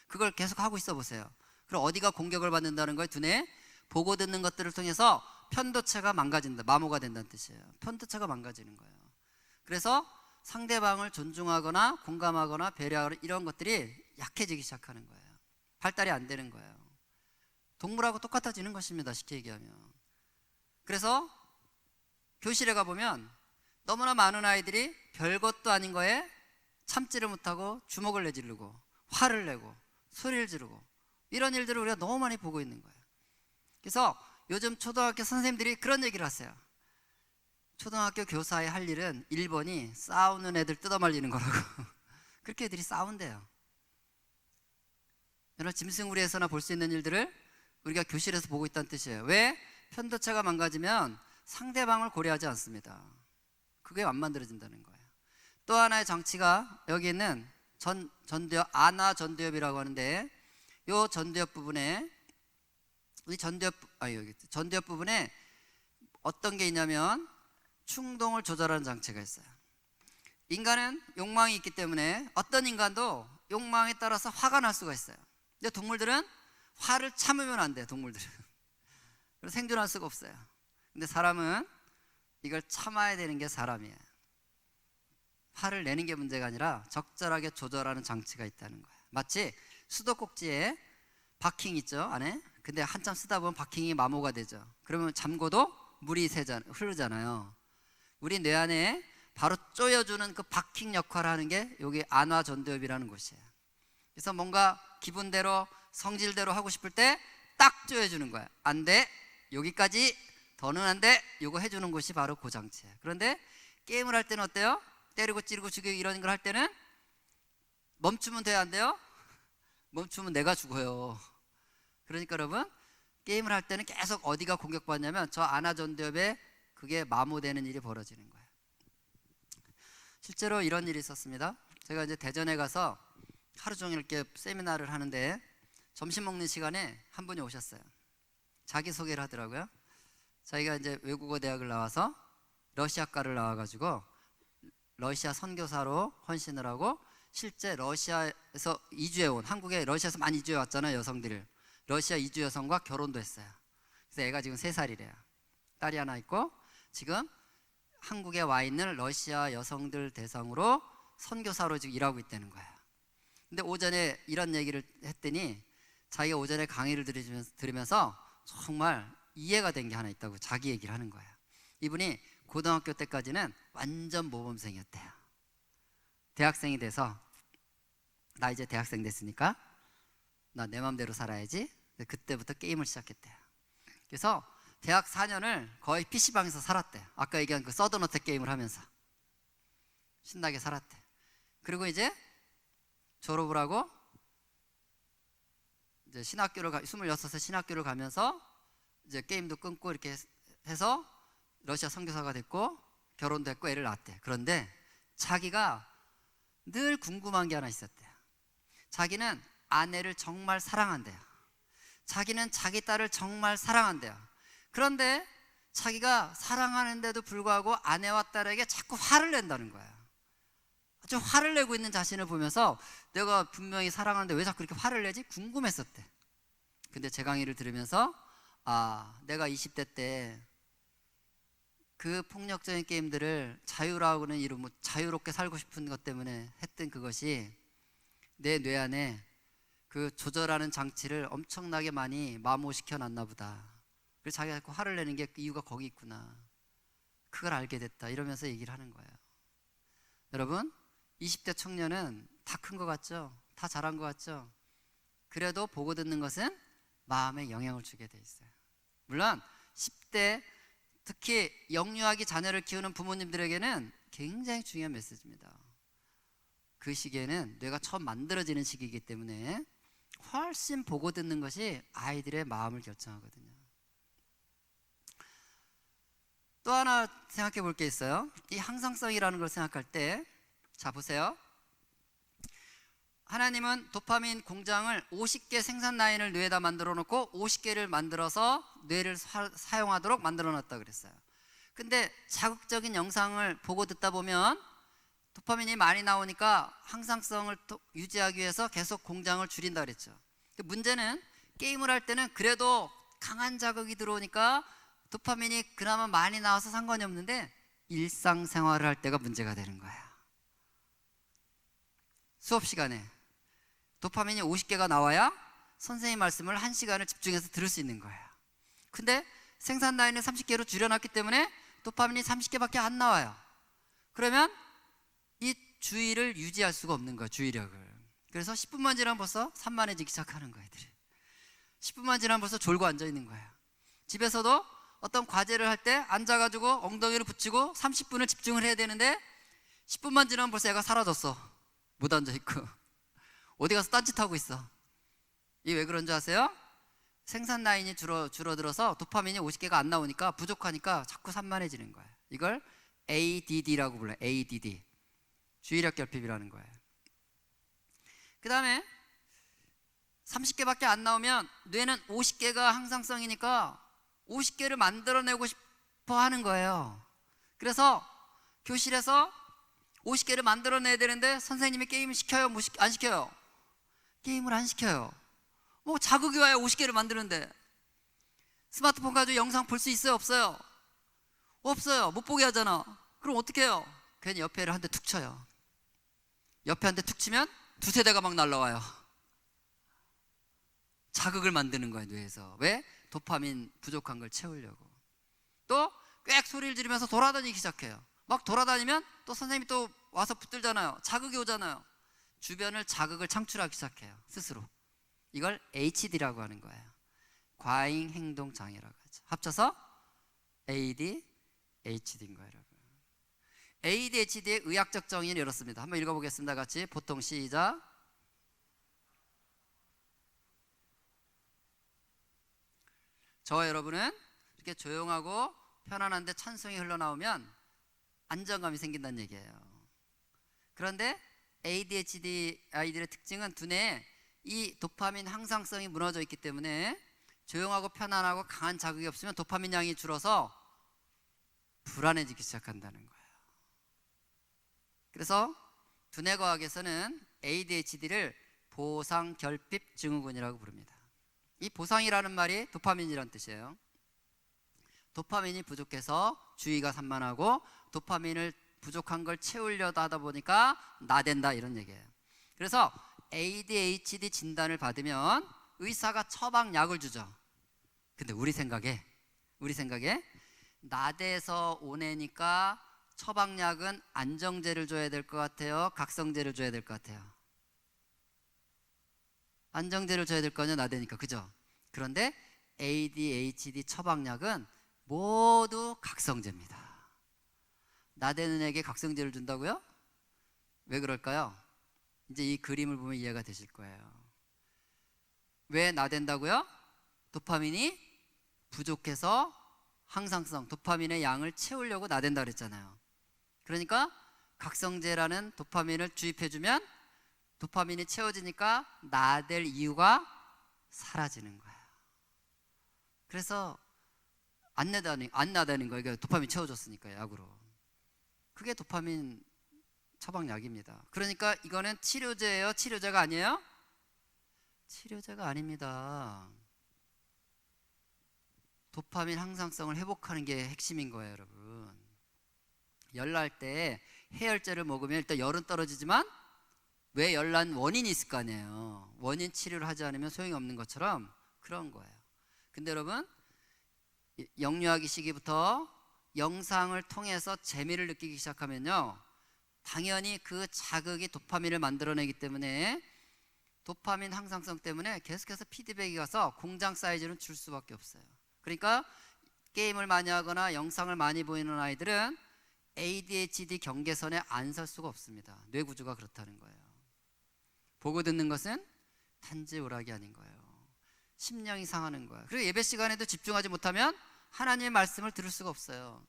그걸 계속 하고 있어 보세요. 그럼 어디가 공격을 받는다는 거예요? 두뇌 보고 듣는 것들을 통해서 편도체가 망가진다, 마모가 된다는 뜻이에요. 편도체가 망가지는 거예요. 그래서 상대방을 존중하거나 공감하거나 배려하거나 이런 것들이 약해지기 시작하는 거예요. 발달이 안 되는 거예요. 동물하고 똑같아지는 것입니다, 쉽게 얘기하면. 그래서 교실에 가보면 너무나 많은 아이들이 별것도 아닌 거에 참지를 못하고 주먹을 내지르고 화를 내고 소리를 지르고 이런 일들을 우리가 너무 많이 보고 있는 거예요. 그래서 요즘 초등학교 선생님들이 그런 얘기를 하세요. 초등학교 교사의 할 일은 1번이 싸우는 애들 뜯어말리는 거라고. 그렇게 애들이 싸운대요. 여러분 짐승우리에서나 볼 수 있는 일들을 우리가 교실에서 보고 있다는 뜻이에요. 왜? 편도체가 망가지면 상대방을 고려하지 않습니다. 그게 안 만들어진다는 거예요. 또 하나의 장치가 여기 있는 전두엽, 아나 전두엽이라고 하는데 이 전두엽 부분에 전두엽 부분에 어떤 게 있냐면 충동을 조절하는 장치가 있어요. 인간은 욕망이 있기 때문에 어떤 인간도 욕망에 따라서 화가 날 수가 있어요. 근데 동물들은 화를 참으면 안 돼요. 동물들은. 그래서 생존할 수가 없어요. 근데 사람은 이걸 참아야 되는 게 사람이에요. 화를 내는 게 문제가 아니라 적절하게 조절하는 장치가 있다는 거예요. 마치 수도꼭지에 바킹 있죠, 안에. 근데 한참 쓰다 보면 바킹이 마모가 되죠. 그러면 잠궈도 물이 흐르잖아요. 우리 뇌 안에 바로 쪼여주는 그 바킹 역할을 하는 게 여기 안화전두엽이라는 곳이에요. 그래서 뭔가 기분대로 성질대로 하고 싶을 때 딱 쪼여주는 거야. 안 돼, 여기까지, 더는 안 돼, 요거 해주는 곳이 바로 그 장치예요. 그런데 게임을 할 때는 어때요? 때리고 찌르고 죽이고 이런 걸 할 때는 멈추면 돼요, 안 돼요? 멈추면 내가 죽어요. 그러니까 여러분, 게임을 할 때는 계속 어디가 공격받냐면 저 안화전두엽에 그게 마모되는 일이 벌어지는 거예요. 실제로 이런 일이 있었습니다. 제가 이제 대전에 가서 하루 종일 이렇게 세미나를 하는데 점심 먹는 시간에 한 분이 오셨어요. 자기소개를 하더라고요. 자기가 이제 외국어 대학을 나와서 러시아과를 나와가지고 러시아 선교사로 헌신을 하고 실제 러시아에서 이주해 온, 한국에 러시아에서 많이 이주해 왔잖아요, 여성들을. 러시아 이주 여성과 결혼도 했어요. 그래서 애가 지금 3살이래요. 딸이 하나 있고 지금 한국에 와 있는 러시아 여성들 대상으로 선교사로 지금 일하고 있다는 거예요. 근데 오전에 이런 얘기를 했더니 자기가 오전에 강의를 들으면서 정말 이해가 된 게 하나 있다고 자기 얘기를 하는 거예요. 이분이 고등학교 때까지는 완전 모범생이었대요. 대학생이 돼서 나 이제 대학생 됐으니까 나 내 맘대로 살아야지. 그때부터 게임을 시작했대요. 그래서 대학 4년을 거의 PC방에서 살았대요. 아까 얘기한 그 서든어택 게임을 하면서 신나게 살았대. 그리고 이제 졸업을 하고 이제 신학교를 26세 신학교를 가면서 이제 게임도 끊고 이렇게 해서 러시아 선교사가 됐고 결혼도 했고 애를 낳았대. 그런데 자기가 늘 궁금한 게 하나 있었대요. 자기는 아내를 정말 사랑한대요. 자기는 자기 딸을 정말 사랑한대요. 그런데 자기가 사랑하는데도 불구하고 아내와 딸에게 자꾸 화를 낸다는 거예요. 아주 화를 내고 있는 자신을 보면서 내가 분명히 사랑하는데 왜 자꾸 이렇게 화를 내지? 궁금했었대. 근데 제 강의를 들으면서 아, 내가 20대 때 그 폭력적인 게임들을 자유라고는 이름, 뭐 자유롭게 살고 싶은 것 때문에 했던 그것이 내 뇌 안에 그 조절하는 장치를 엄청나게 많이 마모시켜 놨나 보다. 그래서 자기가 자꾸 화를 내는 게 이유가 거기 있구나. 그걸 알게 됐다. 이러면서 얘기를 하는 거예요. 여러분, 20대 청년은 다 큰 것 같죠? 다 잘한 것 같죠? 그래도 보고 듣는 것은 마음에 영향을 주게 돼 있어요. 물론 10대 특히 영유아기 자녀를 키우는 부모님들에게는 굉장히 중요한 메시지입니다. 그 시기에는 뇌가 처음 만들어지는 시기이기 때문에 훨씬 보고 듣는 것이 아이들의 마음을 결정하거든요. 또 하나 생각해 볼 게 있어요. 이 항상성이라는 걸 생각할 때, 자 보세요. 하나님은 도파민 공장을 50개 생산 라인을 뇌에다 만들어 놓고 50개를 만들어서 뇌를 사용하도록 만들어 놨다 그랬어요. 근데 자극적인 영상을 보고 듣다 보면 도파민이 많이 나오니까 항상성을 유지하기 위해서 계속 공장을 줄인다 그랬죠. 문제는 게임을 할 때는 그래도 강한 자극이 들어오니까 도파민이 그나마 많이 나와서 상관이 없는데 일상생활을 할 때가 문제가 되는 거야. 수업 시간에 도파민이 50개가 나와야 선생님 말씀을 1시간을 집중해서 들을 수 있는 거예요. 근데 생산 라인을 30개로 줄여놨기 때문에 도파민이 30개밖에 안 나와요. 그러면 이 주의를 유지할 수가 없는 거예요. 주의력을. 그래서 10분만 지나면 벌써 산만해지기 시작하는 거예요. 애들이. 10분만 지나면 벌써 졸고 앉아있는 거예요. 집에서도 어떤 과제를 할 때 앉아가지고 엉덩이를 붙이고 30분을 집중을 해야 되는데 10분만 지나면 벌써 애가 사라졌어. 못 앉아있고 어디 가서 딴짓하고 있어. 이게 왜 그런 줄 아세요? 생산 라인이 줄어들어서 도파민이 50개가 안 나오니까 부족하니까 자꾸 산만해지는 거예요. 이걸 ADD라고 불러요. ADD, 주의력 결핍이라는 거예요. 그 다음에 30개밖에 안 나오면 뇌는 50개가 항상성이니까 50개를 만들어내고 싶어 하는 거예요. 그래서 교실에서 50개를 만들어내야 되는데 선생님이 게임을 시켜요? 안 시켜요? 게임을 안 시켜요. 뭐 자극이 와야 50개를 만드는데. 스마트폰 가지고 영상 볼 수 있어요, 없어요? 없어요. 못 보게 하잖아. 그럼 어떻게 해요? 괜히 옆에를 한 대 툭 쳐요. 옆에 한 대 툭 치면 두세 대가 막 날라와요. 자극을 만드는 거예요, 뇌에서. 왜? 도파민 부족한 걸 채우려고. 또 꽥 소리를 지르면서 돌아다니기 시작해요. 막 돌아다니면 또 선생님이 또 와서 붙들잖아요. 자극이 오잖아요. 주변을 자극을 창출하기 시작해요, 스스로. 이걸 HD라고 하는 거예요. 과잉 행동 장애라고 하죠. 합쳐서 ADHD인 거예요, 여러분. ADHD의 의학적 정의는 이렇습니다. 한번 읽어보겠습니다, 같이. 보통 시작. 저와 여러분은 이렇게 조용하고 편안한데 찬송이 흘러나오면 안정감이 생긴다는 얘기예요. 그런데 ADHD 아이들의 특징은 두뇌에 이 도파민 항상성이 무너져 있기 때문에 조용하고 편안하고 강한 자극이 없으면 도파민 양이 줄어서 불안해지기 시작한다는 거예요. 그래서 두뇌과학에서는 ADHD를 보상결핍 증후군이라고 부릅니다. 이 보상이라는 말이 도파민이라는 뜻이에요. 도파민이 부족해서 주의가 산만하고 도파민을 부족한 걸 채우려다 하다 보니까 나댄다, 이런 얘기예요. 그래서 ADHD 진단을 받으면 의사가 처방약을 주죠. 근데 우리 생각에 나대서 오내니까 처방약은 안정제를 줘야 될 것 같아요, 각성제를 줘야 될 것 같아요? 안정제를 줘야 될 거 아니야, 나대니까. 그죠? 그런데 ADHD 처방약은 모두 각성제입니다. 나대는 애에게 각성제를 준다고요? 왜 그럴까요? 이제 이 그림을 보면 이해가 되실 거예요. 왜 나댄다고요? 도파민이 부족해서 항상성, 도파민의 양을 채우려고 나댄다 그랬잖아요. 그러니까 각성제라는 도파민을 주입해주면 도파민이 채워지니까 나댈 이유가 사라지는 거예요. 그래서 안 나다는 거예요. 이게 도파민 채워줬으니까, 약으로. 그게 도파민 처방약입니다. 그러니까 이거는 치료제예요, 치료제가 아니에요? 치료제가 아닙니다. 도파민 항상성을 회복하는 게 핵심인 거예요, 여러분. 열날 때 해열제를 먹으면 일단 열은 떨어지지만 왜 열난 원인이 있을 거 아니에요. 원인 치료를 하지 않으면 소용이 없는 것처럼 그런 거예요. 근데 여러분, 영유아기 시기부터 영상을 통해서 재미를 느끼기 시작하면요, 당연히 그 자극이 도파민을 만들어내기 때문에 도파민 항상성 때문에 계속해서 피드백이 가서 공장 사이즈는 줄 수밖에 없어요. 그러니까 게임을 많이 하거나 영상을 많이 보이는 아이들은 ADHD 경계선에 안 설 수가 없습니다. 뇌 구조가 그렇다는 거예요. 보고 듣는 것은 단지 오락이 아닌 거예요. 심령이 상하는 거예요. 그리고 예배 시간에도 집중하지 못하면 하나님의 말씀을 들을 수가 없어요.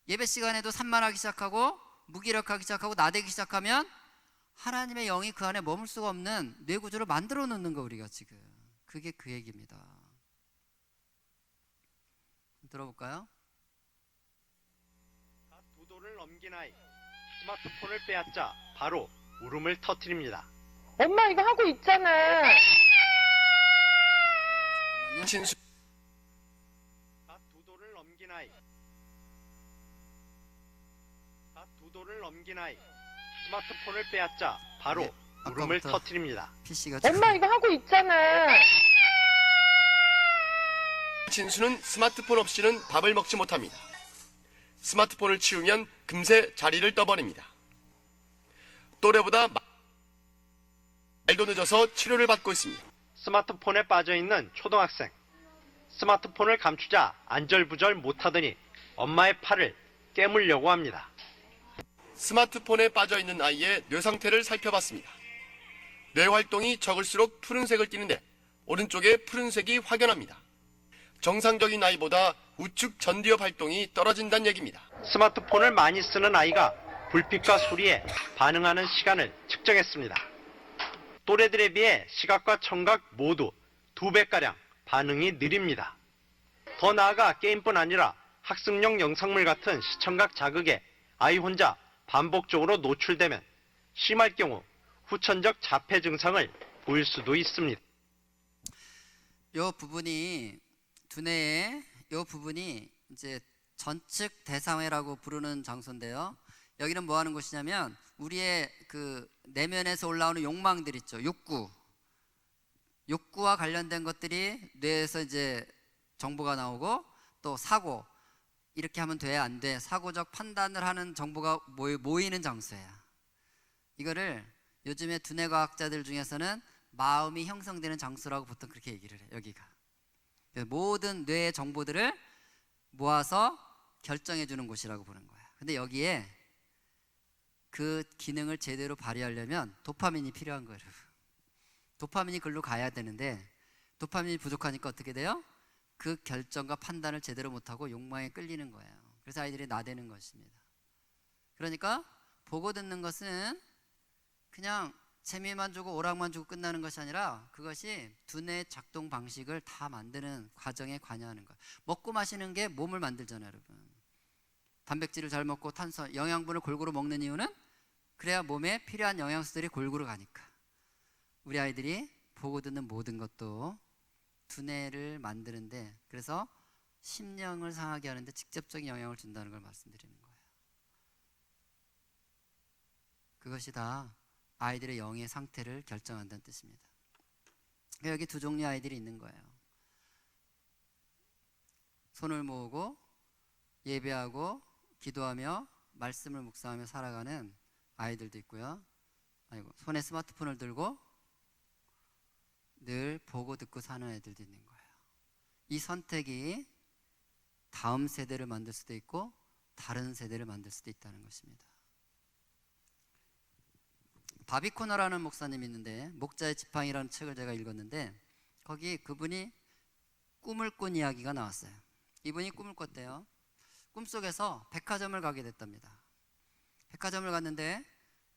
예배 시간에도 산만하기 시작하고 무기력하기 시작하고 나대기 시작하면 하나님의 영이 그 안에 머물 수가 없는 뇌 구조를 만들어 놓는 거, 우리가 지금. 그게 그 얘기입니다. 들어볼까요? 두 돌을 넘긴 아이, 스마트폰을 빼앗자 바로 울음을 터뜨립니다. 엄마 이거 하고 있잖아. 진수. 두 돌을 넘긴 아이, 두 돌을 넘긴 아이, 스마트폰을 빼앗자 바로 네, 울음을 터뜨립니다. PC가 엄마 이거 하고 있잖아. 진수는 스마트폰 없이는 밥을 먹지 못합니다. 스마트폰을 치우면 금세 자리를 떠버립니다. 또래보다 말도 늦어서 치료를 받고 있습니다. 스마트폰에 빠져있는 초등학생. 스마트폰을 감추자 안절부절 못하더니 엄마의 팔을 깨물려고 합니다. 스마트폰에 빠져있는 아이의 뇌 상태를 살펴봤습니다. 뇌 활동이 적을수록 푸른색을 띠는데 오른쪽에 푸른색이 확연합니다. 정상적인 아이보다 우측 전두엽 활동이 떨어진다는 얘기입니다. 스마트폰을 많이 쓰는 아이가 불빛과 소리에 반응하는 시간을 측정했습니다. 또래들에 비해 시각과 청각 모두 2배가량 반응이 느립니다. 더 나아가 게임뿐 아니라 학습용 영상물 같은 시청각 자극에 아이 혼자 반복적으로 노출되면 심할 경우 후천적 자폐 증상을 보일 수도 있습니다. 요 부분이 두뇌의 요 부분이 이제 전측 대사회라고 부르는 장소인데요. 여기는 뭐 하는 곳이냐면 우리의 그 내면에서 올라오는 욕망들 있죠. 욕구와 관련된 것들이 뇌에서 이제 정보가 나오고, 또 사고, 이렇게 하면 돼, 안 돼, 사고적 판단을 하는 정보가 모이는 장소예요. 이거를 요즘에 두뇌 과학자들 중에서는 마음이 형성되는 장소라고 보통 그렇게 얘기를 해요. 여기가 모든 뇌의 정보들을 모아서 결정해 주는 곳이라고 보는 거예요. 근데 여기에 그 기능을 제대로 발휘하려면 도파민이 필요한 거예요. 도파민이 글로 가야 되는데 도파민이 부족하니까 어떻게 돼요? 그 결정과 판단을 제대로 못하고 욕망에 끌리는 거예요. 그래서 아이들이 나대는 것입니다. 그러니까 보고 듣는 것은 그냥 재미만 주고 오락만 주고 끝나는 것이 아니라 그것이 두뇌의 작동 방식을 다 만드는 과정에 관여하는 거예요. 먹고 마시는 게 몸을 만들잖아요, 여러분. 단백질을 잘 먹고 영양분을 골고루 먹는 이유는 그래야 몸에 필요한 영양소들이 골고루 가니까. 우리 아이들이 보고 듣는 모든 것도 두뇌를 만드는데, 그래서 심령을 상하게 하는데 직접적인 영향을 준다는 걸 말씀드리는 거예요. 그것이 다 아이들의 영의 상태를 결정한다는 뜻입니다. 여기 두 종류의 아이들이 있는 거예요. 손을 모으고 예배하고 기도하며 말씀을 묵상하며 살아가는 아이들도 있고요. 손에 스마트폰을 들고 늘 보고 듣고 사는 애들도 있는 거예요. 이 선택이 다음 세대를 만들 수도 있고 다른 세대를 만들 수도 있다는 것입니다. 바비 코너라는 목사님이 있는데, 목자의 지팡이라는 책을 제가 읽었는데 거기 그분이 꿈을 꾼 이야기가 나왔어요. 이분이 꿈을 꿨대요. 꿈속에서 백화점을 가게 됐답니다. 백화점을 갔는데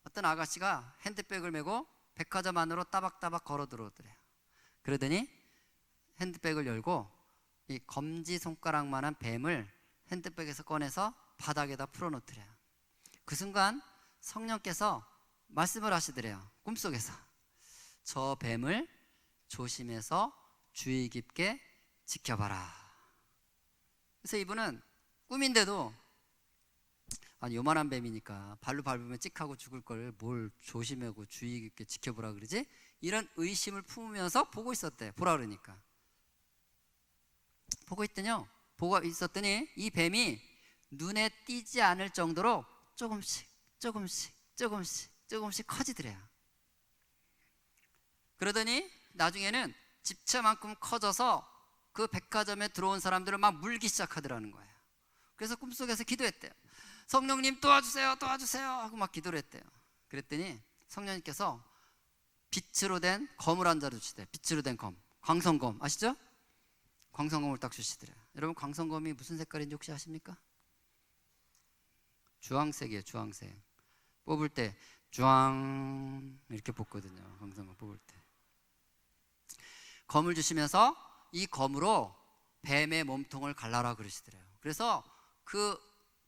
어떤 아가씨가 핸드백을 메고 백화점 안으로 따박따박 걸어 들어오더래요. 그러더니 핸드백을 열고 이 검지손가락만한 뱀을 핸드백에서 꺼내서 바닥에다 풀어놓더래요. 그 순간 성령께서 말씀을 하시더래요. 꿈속에서 저 뱀을 조심해서 주의 깊게 지켜봐라. 그래서 이분은 꿈인데도 아니 요만한 뱀이니까 발로 밟으면 찍하고 죽을 걸 뭘 조심하고 주의 깊게 지켜보라 그러지? 이런 의심을 품으면서 보고 있었대. 보라 그러니까 보고 있었더니 이 뱀이 눈에 띄지 않을 정도로 조금씩 커지더래요. 그러더니 나중에는 집채만큼 커져서 그 백화점에 들어온 사람들을 막 물기 시작하더라는 거예요. 그래서 꿈속에서 기도했대요. 성령님 도와주세요 하고 막 기도를 했대요. 그랬더니 성령님께서 빛으로 된 검을 한 자루 주시대요. 빛으로 된 검, 광선검 아시죠? 광선검을 딱 주시더래요. 여러분 광선검이 무슨 색깔인지 혹시 아십니까? 주황색이에요. 주황색. 뽑을 때 주황 이렇게 뽑거든요. 광선검 뽑을 때. 검을 주시면서 이 검으로 뱀의 몸통을 갈라라 그러시더래요. 그래서 그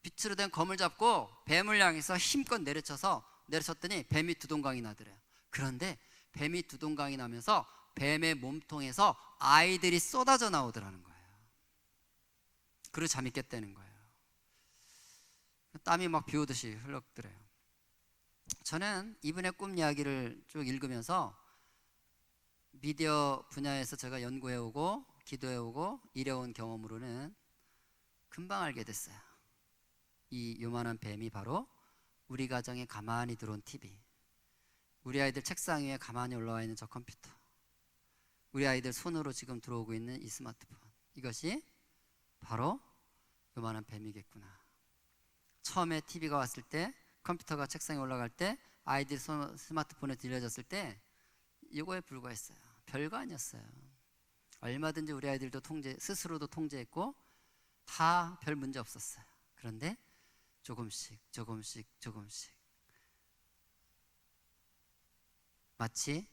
빛으로 된 검을 잡고 뱀을 향해서 힘껏 내려쳤더니 뱀이 두동강이 나더래요. 그런데 뱀이 두동강이 나면서 뱀의 몸통에서 아이들이 쏟아져 나오더라는 거예요. 그리고 잠이 깼다는 거예요. 땀이 막 비 오듯이 흘렀더래요. 저는 이분의 꿈 이야기를 쭉 읽으면서 미디어 분야에서 제가 연구해오고 기도해오고 일해온 경험으로는 금방 알게 됐어요. 이 요만한 뱀이 바로 우리 가정에 가만히 들어온 TV, 우리 아이들 책상 위에 가만히 올라와 있는 저 컴퓨터, 우리 아이들 손으로 지금 들어오고 있는 이 스마트폰, 이것이 바로 요만한 뱀이겠구나. 처음에 TV가 왔을 때, 컴퓨터가 책상에 올라갈 때, 아이들 스마트폰에 들려졌을 때 이거에 불과했어요. 별거 아니었어요. 얼마든지 우리 아이들도 스스로도 통제했고 다 별 문제 없었어요. 그런데 조금씩 마치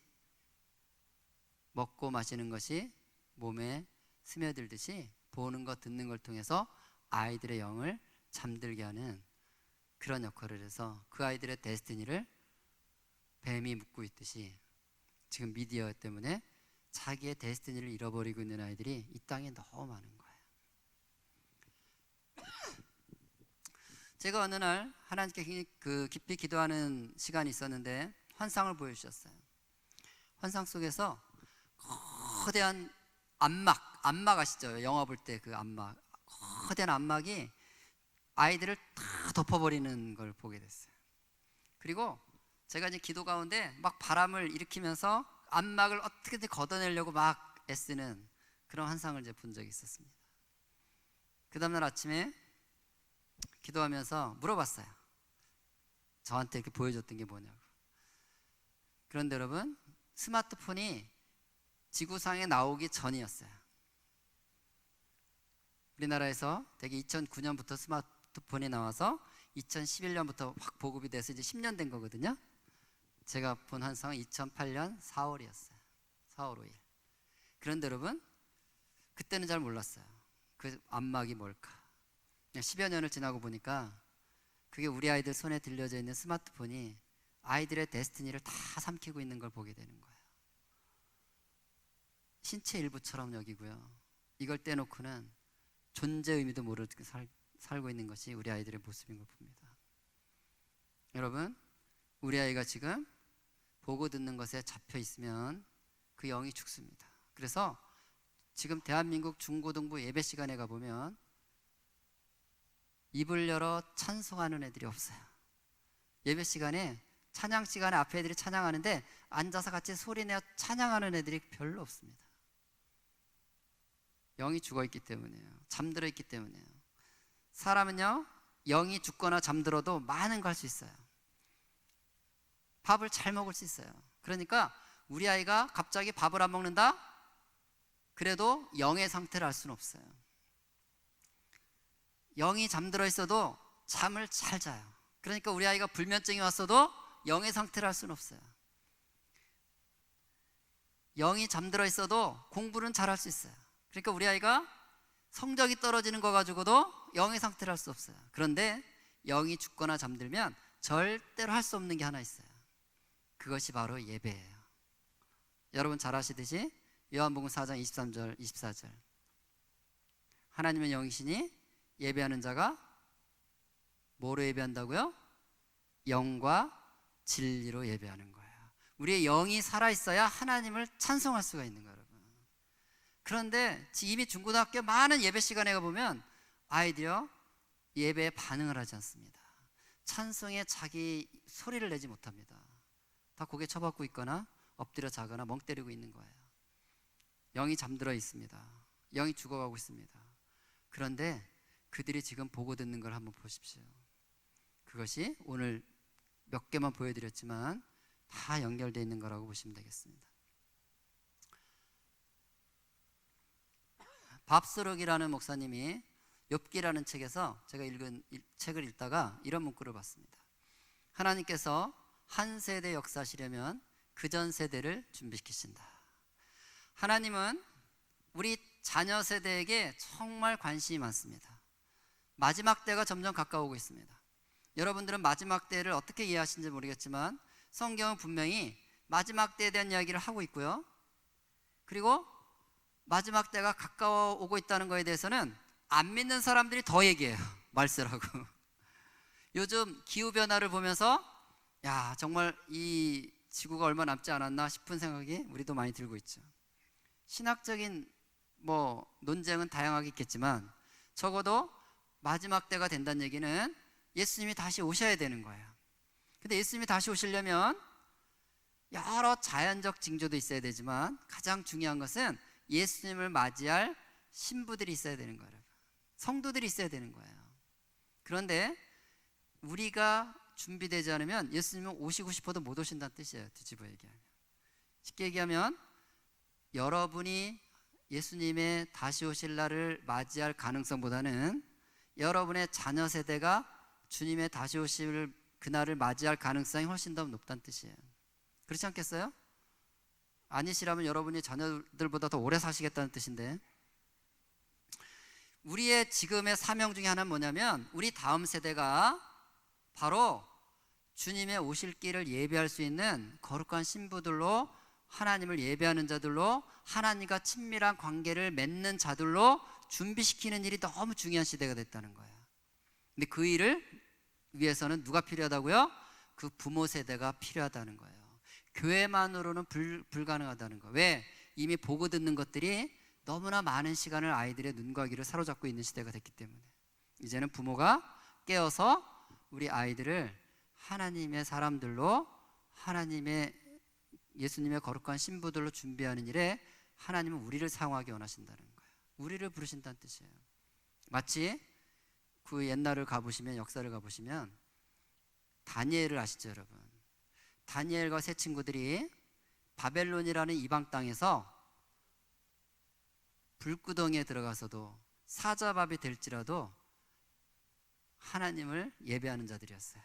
먹고 마시는 것이 몸에 스며들듯이 보는 것 듣는 걸 통해서 아이들의 영을 잠들게 하는 그런 역할을 해서 그 아이들의 데스티니를 뱀이 묶고 있듯이 지금 미디어 때문에 자기의 데스티니를 잃어버리고 있는 아이들이 이 땅에 너무 많은 거예요. 제가 어느 날 하나님께 깊이 기도하는 시간이 있었는데 환상을 보여주셨어요. 환상 속에서 거대한 안막 아시죠? 영화 볼 때 그 안막, 거대한 안막이 아이들을 다 덮어버리는 걸 보게 됐어요. 그리고 제가 이제 기도 가운데 막 바람을 일으키면서 안막을 어떻게든 걷어내려고 막 애쓰는 그런 환상을 이제 본 적이 있었습니다. 그 다음날 아침에 기도하면서 물어봤어요. 저한테 이렇게 보여줬던 게 뭐냐고. 그런데 여러분, 스마트폰이 지구상에 나오기 전이었어요. 우리나라에서 대개 2009년부터 스마트폰이 나와서 2011년부터 확 보급이 돼서 이제 10년 된 거거든요. 제가 본 환상은 2008년 4월이었어요. 4월 5일. 그런데 여러분, 그때는 잘 몰랐어요. 그 안막이 뭘까. 10여 년을 지나고 보니까 그게 우리 아이들 손에 들려져 있는 스마트폰이 아이들의 데스티니를 다 삼키고 있는 걸 보게 되는 거예요. 신체 일부처럼 여기고요. 이걸 떼놓고는 존재 의미도 모르고 살고 있는 것이 우리 아이들의 모습인 걸 봅니다. 여러분, 우리 아이가 지금 보고 듣는 것에 잡혀 있으면 그 영이 죽습니다. 그래서 지금 대한민국 중고등부 예배 시간에 가보면 입을 열어 찬송하는 애들이 없어요. 예배 시간에, 찬양 시간에 앞에 애들이 찬양하는데 앉아서 같이 소리내어 찬양하는 애들이 별로 없습니다. 영이 죽어있기 때문이에요. 잠들어 있기 때문이에요. 사람은요, 영이 죽거나 잠들어도 많은 거 할 수 있어요. 밥을 잘 먹을 수 있어요. 그러니까 우리 아이가 갑자기 밥을 안 먹는다? 그래도 영의 상태를 알 수는 없어요. 영이 잠들어 있어도 잠을 잘 자요. 그러니까 우리 아이가 불면증이 왔어도 영의 상태를 알 수는 없어요. 영이 잠들어 있어도 공부는 잘 할 수 있어요. 그러니까 우리 아이가 성적이 떨어지는 거 가지고도 영의 상태를 알 수 없어요. 그런데 영이 죽거나 잠들면 절대로 할 수 없는 게 하나 있어요. 그것이 바로 예배예요. 여러분 잘 아시듯이 요한복음 4장 23절 24절 하나님은 영이시니 예배하는 자가 뭐로 예배한다고요? 영과 진리로 예배하는 거예요. 우리의 영이 살아있어야 하나님을 찬송할 수가 있는 거예요, 여러분. 그런데 이미 중고등학교 많은 예배 시간에 가보면 아이들이요, 예배에 반응을 하지 않습니다. 찬송에 자기 소리를 내지 못합니다. 다 고개 쳐박고 있거나 엎드려 자거나 멍 때리고 있는 거예요. 영이 잠들어 있습니다. 영이 죽어가고 있습니다. 그런데 그들이 지금 보고 듣는 걸 한번 보십시오. 그것이 오늘 몇 개만 보여드렸지만 다 연결되어 있는 거라고 보시면 되겠습니다. 밥스럭이라는 목사님이 욥기라는 책에서 제가 읽은 책을 읽다가 이런 문구를 봤습니다. 하나님께서 한 세대 역사하시려면 그 전 세대를 준비시키신다. 하나님은 우리 자녀 세대에게 정말 관심이 많습니다. 마지막 때가 점점 가까우고 있습니다. 여러분들은 마지막 때를 어떻게 이해하시는지 모르겠지만 성경은 분명히 마지막 때에 대한 이야기를 하고 있고요. 그리고 마지막 때가 가까워 오고 있다는 것에 대해서는 안 믿는 사람들이 더 얘기해요. 말세라고. 요즘 기후변화를 보면서 야, 정말 이 지구가 얼마 남지 않았나 싶은 생각이 우리도 많이 들고 있죠. 신학적인 논쟁은 다양하게 있겠지만 적어도 마지막 때가 된다는 얘기는 예수님이 다시 오셔야 되는 거예요. 근데 예수님이 다시 오시려면 여러 자연적 징조도 있어야 되지만 가장 중요한 것은 예수님을 맞이할 신부들이 있어야 되는 거예요. 성도들이 있어야 되는 거예요. 그런데 우리가 준비되지 않으면 예수님은 오시고 싶어도 못 오신다는 뜻이에요. 뒤집어 얘기하면. 쉽게 얘기하면 여러분이 예수님의 다시 오실 날을 맞이할 가능성보다는 여러분의 자녀 세대가 주님의 다시 오실 그날을 맞이할 가능성이 훨씬 더 높다는 뜻이에요. 그렇지 않겠어요? 아니시라면 여러분이 자녀들보다 더 오래 사시겠다는 뜻인데, 우리의 지금의 사명 중에 하나는 뭐냐면 우리 다음 세대가 바로 주님의 오실 길을 예배할 수 있는 거룩한 신부들로 하나님을 예배하는 자들로 하나님과 친밀한 관계를 맺는 자들로 준비시키는 일이 너무 중요한 시대가 됐다는 거예요. 근데 그 일을 위해서는 누가 필요하다고요? 그 부모 세대가 필요하다는 거예요. 교회만으로는 불가능하다는 거예요. 왜? 이미 보고 듣는 것들이 너무나 많은 시간을 아이들의 눈과 귀를 사로잡고 있는 시대가 됐기 때문에 이제는 부모가 깨어서 우리 아이들을 하나님의 사람들로, 예수님의 거룩한 신부들로 준비하는 일에 하나님은 우리를 사용하기 원하신다는 거예요. 우리를 부르신다는 뜻이에요. 마치 그 옛날을 가보시면, 역사를 가보시면 다니엘을 아시죠, 여러분? 다니엘과 세 친구들이 바벨론이라는 이방 땅에서 불구덩이에 들어가서도 사자밥이 될지라도 하나님을 예배하는 자들이었어요.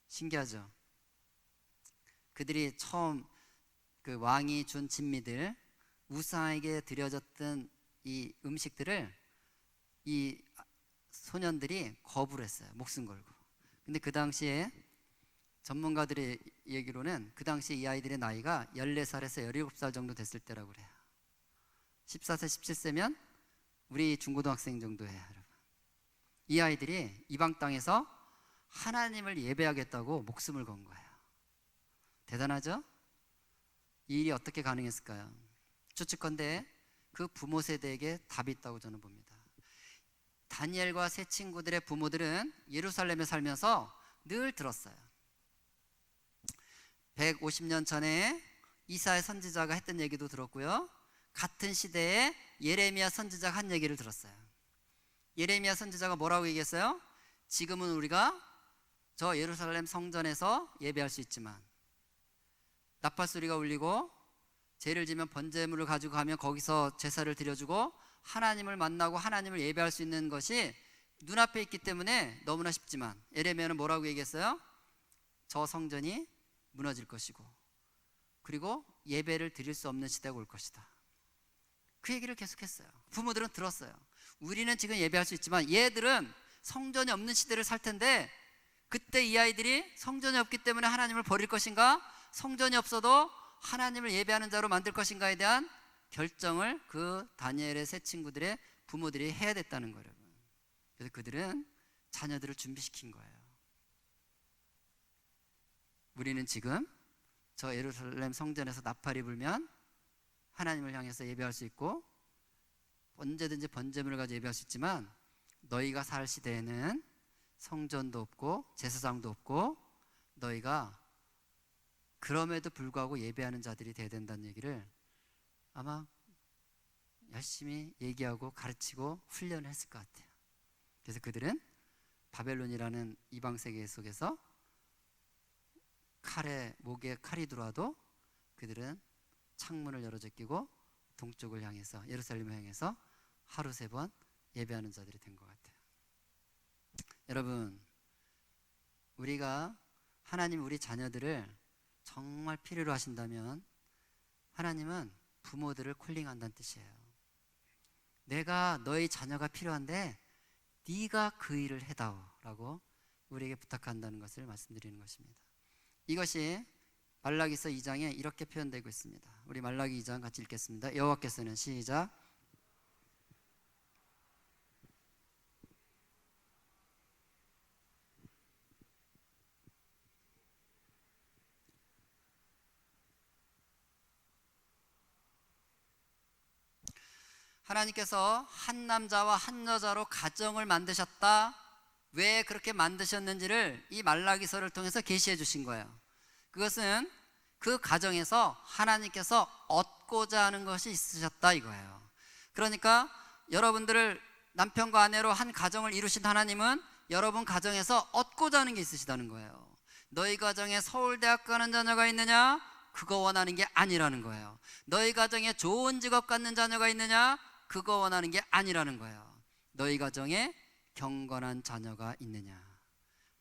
신기하죠? 그들이 처음 그 왕이 준 진미들, 우상에게 드려졌던 이 음식들을 이 소년들이 거부를 했어요. 목숨 걸고. 근데 그 당시에 전문가들의 얘기로는 그 당시에 이 아이들의 나이가 14살에서 17살 정도 됐을 때라고 그래요. 14세, 17세면 우리 중고등학생 정도예요, 여러분. 이 아이들이 이방 땅에서 하나님을 예배하겠다고 목숨을 건 거예요. 대단하죠? 이 일이 어떻게 가능했을까요? 추측컨대 그 부모 세대에게 답이 있다고 저는 봅니다. 다니엘과 세 친구들의 부모들은 예루살렘에 살면서 늘 들었어요. 150년 전에 이사야 선지자가 했던 얘기도 들었고요. 같은 시대에 예레미야 선지자가 한 얘기를 들었어요. 예레미야 선지자가 뭐라고 얘기했어요? 지금은 우리가 저 예루살렘 성전에서 예배할 수 있지만 나팔소리가 울리고 죄를 지면 번제물을 가지고 가면 거기서 제사를 드려주고 하나님을 만나고 하나님을 예배할 수 있는 것이 눈앞에 있기 때문에 너무나 쉽지만, 예레미야는 뭐라고 얘기했어요? 저 성전이 무너질 것이고 그리고 예배를 드릴 수 없는 시대가 올 것이다. 그 얘기를 계속했어요. 부모들은 들었어요. 우리는 지금 예배할 수 있지만 얘들은 성전이 없는 시대를 살 텐데 그때 이 아이들이 성전이 없기 때문에 하나님을 버릴 것인가, 성전이 없어도 하나님을 예배하는 자로 만들 것인가에 대한 결정을 그 다니엘의 세 친구들의 부모들이 해야 됐다는 거예요. 그래서 그들은 자녀들을 준비시킨 거예요. 우리는 지금 저 예루살렘 성전에서 나팔이 불면 하나님을 향해서 예배할 수 있고 언제든지 번제물을 가지고 예배할 수 있지만, 너희가 살 시대에는 성전도 없고 제사장도 없고 너희가 그럼에도 불구하고 예배하는 자들이 돼야 된다는 얘기를 아마 열심히 얘기하고 가르치고 훈련을 했을 것 같아요. 그래서 그들은 바벨론이라는 이방 세계 속에서 목에 칼이 들어와도 그들은 창문을 열어 제끼고 동쪽을 향해서, 예루살렘을 향해서 하루 3번 예배하는 자들이 된 것 같아요. 여러분, 우리가 하나님 우리 자녀들을 정말 필요로 하신다면 하나님은 부모들을 콜링한다는 뜻이에요. 내가 너희 자녀가 필요한데 네가 그 일을 해다오 라고 우리에게 부탁한다는 것을 말씀드리는 것입니다. 이것이 말라기서 2장에 이렇게 표현되고 있습니다. 우리 말라기 2장 같이 읽겠습니다. 여호와께서는, 시작. 하나님께서 한 남자와 한 여자로 가정을 만드셨다. 왜 그렇게 만드셨는지를 이 말라기서를 통해서 계시해 주신 거예요. 그것은 그 가정에서 하나님께서 얻고자 하는 것이 있으셨다 이거예요. 그러니까 여러분들을 남편과 아내로 한 가정을 이루신 하나님은 여러분 가정에서 얻고자 하는 게 있으시다는 거예요. 너희 가정에 서울대학 가는 자녀가 있느냐? 그거 원하는 게 아니라는 거예요. 너희 가정에 좋은 직업 갖는 자녀가 있느냐? 그거 원하는 게 아니라는 거예요. 너희 가정에 경건한 자녀가 있느냐?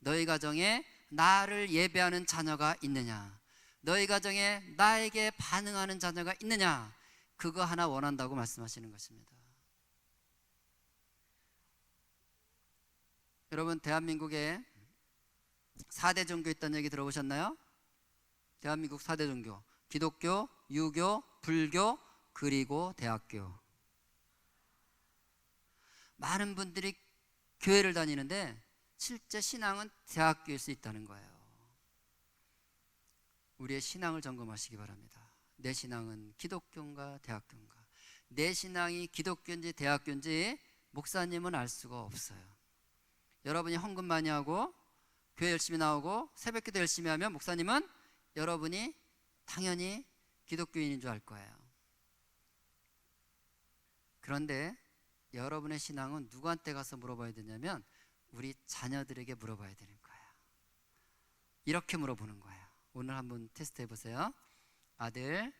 너희 가정에 나를 예배하는 자녀가 있느냐? 너희 가정에 나에게 반응하는 자녀가 있느냐? 그거 하나 원한다고 말씀하시는 것입니다. 여러분, 대한민국에 4대 종교 있다는 얘기 들어보셨나요? 대한민국 4대 종교: 기독교, 유교, 불교, 그리고 대학교. 많은 분들이 교회를 다니는데 실제 신앙은 대학교일 수 있다는 거예요. 우리의 신앙을 점검하시기 바랍니다. 내 신앙은 기독교인가 대학교인가? 내 신앙이 기독교인지 대학교인지 목사님은 알 수가 없어요. 여러분이 헌금 많이 하고 교회 열심히 나오고 새벽기도 열심히 하면 목사님은 여러분이 당연히 기독교인인 줄 알 거예요. 그런데 여러분의 신앙은 누구한테 가서 물어봐야 되냐면 우리 자녀들에게 물어봐야 되는 거예요. 이렇게 물어보는 거예요. 오늘 한번 테스트 해보세요. 아들,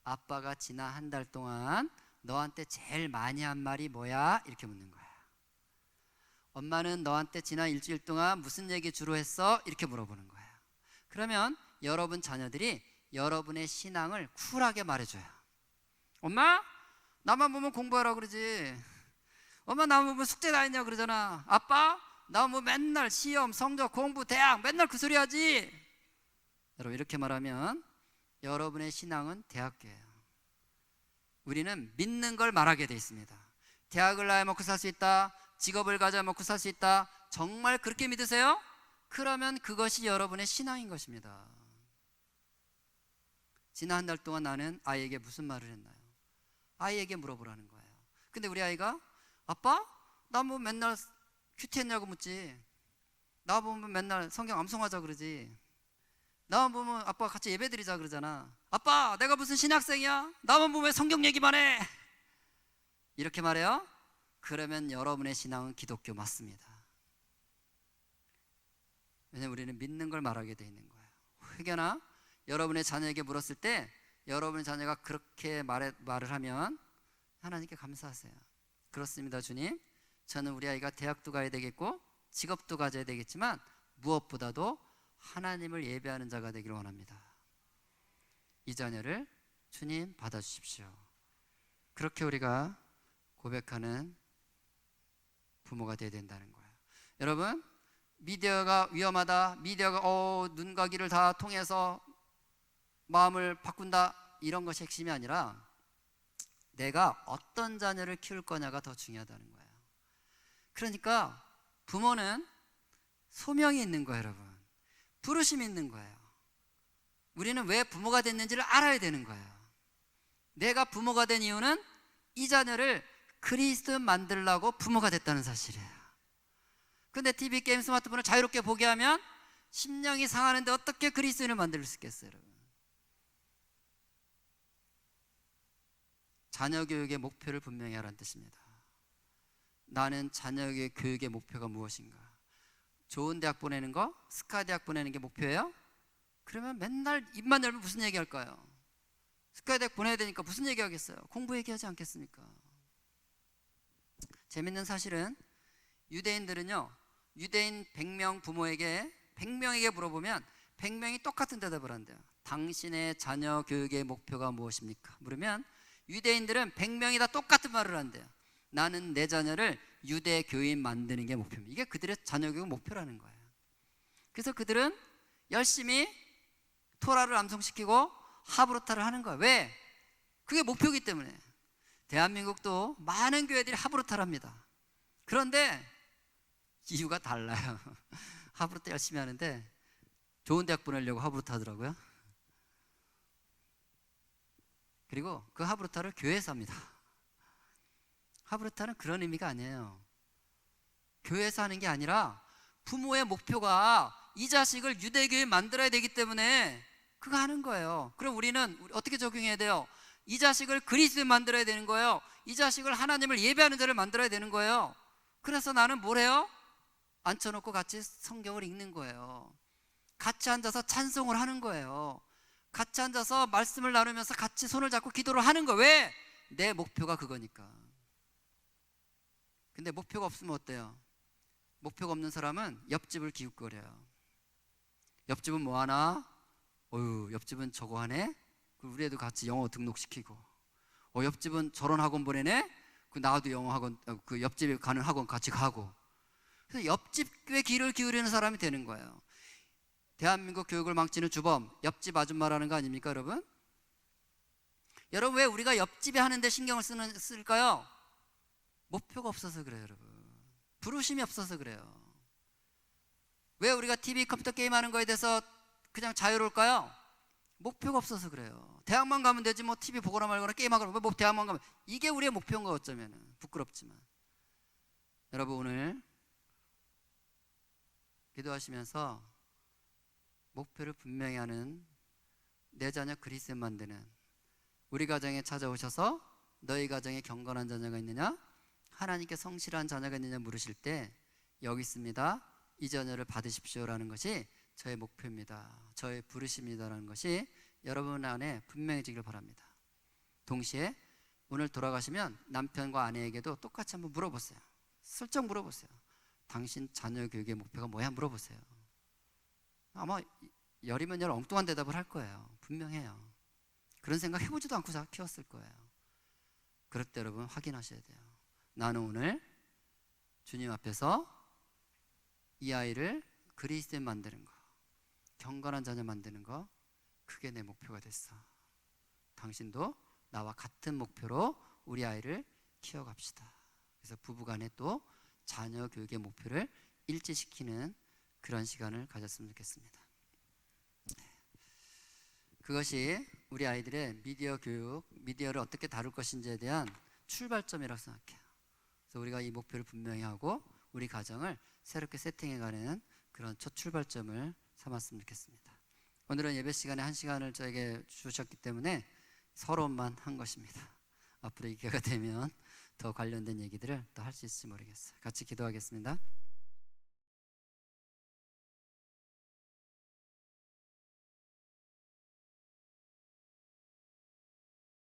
아빠가 지난 한 달 동안 너한테 제일 많이 한 말이 뭐야? 이렇게 묻는 거예요. 엄마는 너한테 지난 일주일 동안 무슨 얘기 주로 했어? 이렇게 물어보는 거예요. 그러면 여러분 자녀들이 여러분의 신앙을 쿨하게 말해줘요. 엄마, 나만 보면 공부하라 그러지. 엄마, 나만 보면 숙제 다 했냐 그러잖아. 아빠, 나만 보면 맨날 시험, 성적, 공부, 대학 맨날 그 소리 하지. 여러분 이렇게 말하면 여러분의 신앙은 대학교예요. 우리는 믿는 걸 말하게 돼 있습니다. 대학을 나야 먹고 살 수 있다, 직업을 가져야 먹고 살 수 있다. 정말 그렇게 믿으세요? 그러면 그것이 여러분의 신앙인 것입니다. 지난 한 달 동안 나는 아이에게 무슨 말을 했나요? 아이에게 물어보라는 거예요. 근데 우리 아이가 아빠? 나 뭐 맨날 큐티 했냐고 묻지. 나 보면 맨날 성경 암송하자 그러지. 나만 보면 아빠가 같이 예배 드리자 그러잖아. 아빠, 내가 무슨 신학생이야? 나만 보면 성경 얘기만 해. 이렇게 말해요? 그러면 여러분의 신앙은 기독교 맞습니다. 왜냐하면 우리는 믿는 걸 말하게 돼 있는 거예요. 혹여나 여러분의 자녀에게 물었을 때 여러분의 자녀가 그렇게 말을 하면 하나님께 감사하세요. 그렇습니다, 주님. 저는 우리 아이가 대학도 가야 되겠고 직업도 가져야 되겠지만 무엇보다도 하나님을 예배하는 자가 되기를 원합니다. 이 자녀를 주님 받아주십시오. 그렇게 우리가 고백하는 부모가 되어야 된다는 거예요. 여러분, 미디어가 위험하다, 미디어가 눈과 귀를 다 통해서 마음을 바꾼다, 이런 것이 핵심이 아니라 내가 어떤 자녀를 키울 거냐가 더 중요하다는 거예요. 그러니까 부모는 소명이 있는 거예요, 여러분. 부르심이 있는 거예요. 우리는 왜 부모가 됐는지를 알아야 되는 거예요. 내가 부모가 된 이유는 이 자녀를 그리스도 만들려고 부모가 됐다는 사실이에요. 근데 TV, 게임, 스마트폰을 자유롭게 보게 하면 심령이 상하는데 어떻게 그리스도인을 만들 수 있겠어요, 여러분? 자녀 교육의 목표를 분명히 하라는 뜻입니다. 나는 자녀 교육의 목표가 무엇인가? 좋은 대학 보내는 거, 스카 대학 보내는 게 목표예요? 그러면 맨날 입만 열면 무슨 얘기 할까요? 스카 대학 보내야 되니까 무슨 얘기 하겠어요? 공부 얘기하지 않겠습니까? 재밌는 사실은 유대인들은요, 유대인 100명 부모에게 100명에게 물어보면 100명이 똑같은 대답을 한대요. 당신의 자녀 교육의 목표가 무엇입니까? 물으면 유대인들은 100명이 다 똑같은 말을 한대요. 나는 내 자녀를 유대 교인 만드는 게 목표입니다. 이게 그들의 자녀 교육 목표라는 거예요. 그래서 그들은 열심히 토라를 암송시키고 하브루타를 하는 거예요. 왜? 그게 목표이기 때문에. 대한민국도 많은 교회들이 하브루타를 합니다. 그런데 이유가 달라요. 하브루타 열심히 하는데 좋은 대학 보내려고 하브루타 하더라고요. 그리고 그 하브루타를 교회에서 합니다. 하브루타는 그런 의미가 아니에요. 교회에서 하는 게 아니라 부모의 목표가 이 자식을 유대교에 만들어야 되기 때문에 그거 하는 거예요. 그럼 우리는 어떻게 적용해야 돼요? 이 자식을 그리스도에 만들어야 되는 거예요. 이 자식을 하나님을 예배하는 자를 만들어야 되는 거예요. 그래서 나는 뭘 해요? 앉혀놓고 같이 성경을 읽는 거예요. 같이 앉아서 찬송을 하는 거예요. 같이 앉아서 말씀을 나누면서 같이 손을 잡고 기도를 하는 거예요. 왜? 내 목표가 그거니까. 근데 목표가 없으면 어때요? 목표가 없는 사람은 옆집을 기웃거려요. 옆집은 뭐 하나? 옆집은 저거 하네? 우리 애도 같이 영어 등록시키고, 옆집은 저런 학원 보내네? 나도 영어 학원, 그 옆집에 가는 학원 같이 가고. 그래서 옆집에 귀를 기울이는 사람이 되는 거예요. 대한민국 교육을 망치는 주범, 옆집 아줌마라는 거 아닙니까, 여러분? 여러분, 왜 우리가 옆집에 하는데 신경을 쓸까요? 목표가 없어서 그래요, 여러분. 부르심이 없어서 그래요. 왜 우리가 TV, 컴퓨터 게임하는 거에 대해서 그냥 자유로울까요? 목표가 없어서 그래요. 대학만 가면 되지 뭐 TV 보거나 말거나 게임하거나 뭐 대학만 가면, 이게 우리의 목표인가 어쩌면. 부끄럽지만 여러분, 오늘 기도하시면서 목표를 분명히 하는 내 자녀 그리스도인 만드는, 우리 가정에 찾아오셔서 너희 가정에 경건한 자녀가 있느냐, 하나님께 성실한 자녀가 있느냐 물으실 때 여기 있습니다, 이 자녀를 받으십시오라는 것이 저의 목표입니다, 저의 부르심이다라는 것이 여러분 안에 분명해지길 바랍니다. 동시에 오늘 돌아가시면 남편과 아내에게도 똑같이 한번 물어보세요. 슬쩍 물어보세요. 당신 자녀 교육의 목표가 뭐야? 물어보세요. 아마 열이면 열 엉뚱한 대답을 할 거예요. 분명해요. 그런 생각 해보지도 않고 키웠을 거예요. 그럴 때 여러분 확인하셔야 돼요. 나는 오늘 주님 앞에서 이 아이를 그리스도인 만드는 거, 경건한 자녀 만드는 거, 그게 내 목표가 됐어. 당신도 나와 같은 목표로 우리 아이를 키워갑시다. 그래서 부부간에 또 자녀 교육의 목표를 일치시키는 그런 시간을 가졌으면 좋겠습니다. 그것이 우리 아이들의 미디어 교육, 미디어를 어떻게 다룰 것인지에 대한 출발점이라고 생각해요. 그래서 우리가 이 목표를 분명히 하고 우리 가정을 새롭게 세팅해가는 그런 첫 출발점을 삼았으면 좋겠습니다. 오늘은 예배 시간에 1시간을 저에게 주셨기 때문에 서론만 한 것입니다. 앞으로 이 기회가 되면 더 관련된 얘기들을 더 할 수 있을지 모르겠어요. 같이 기도하겠습니다.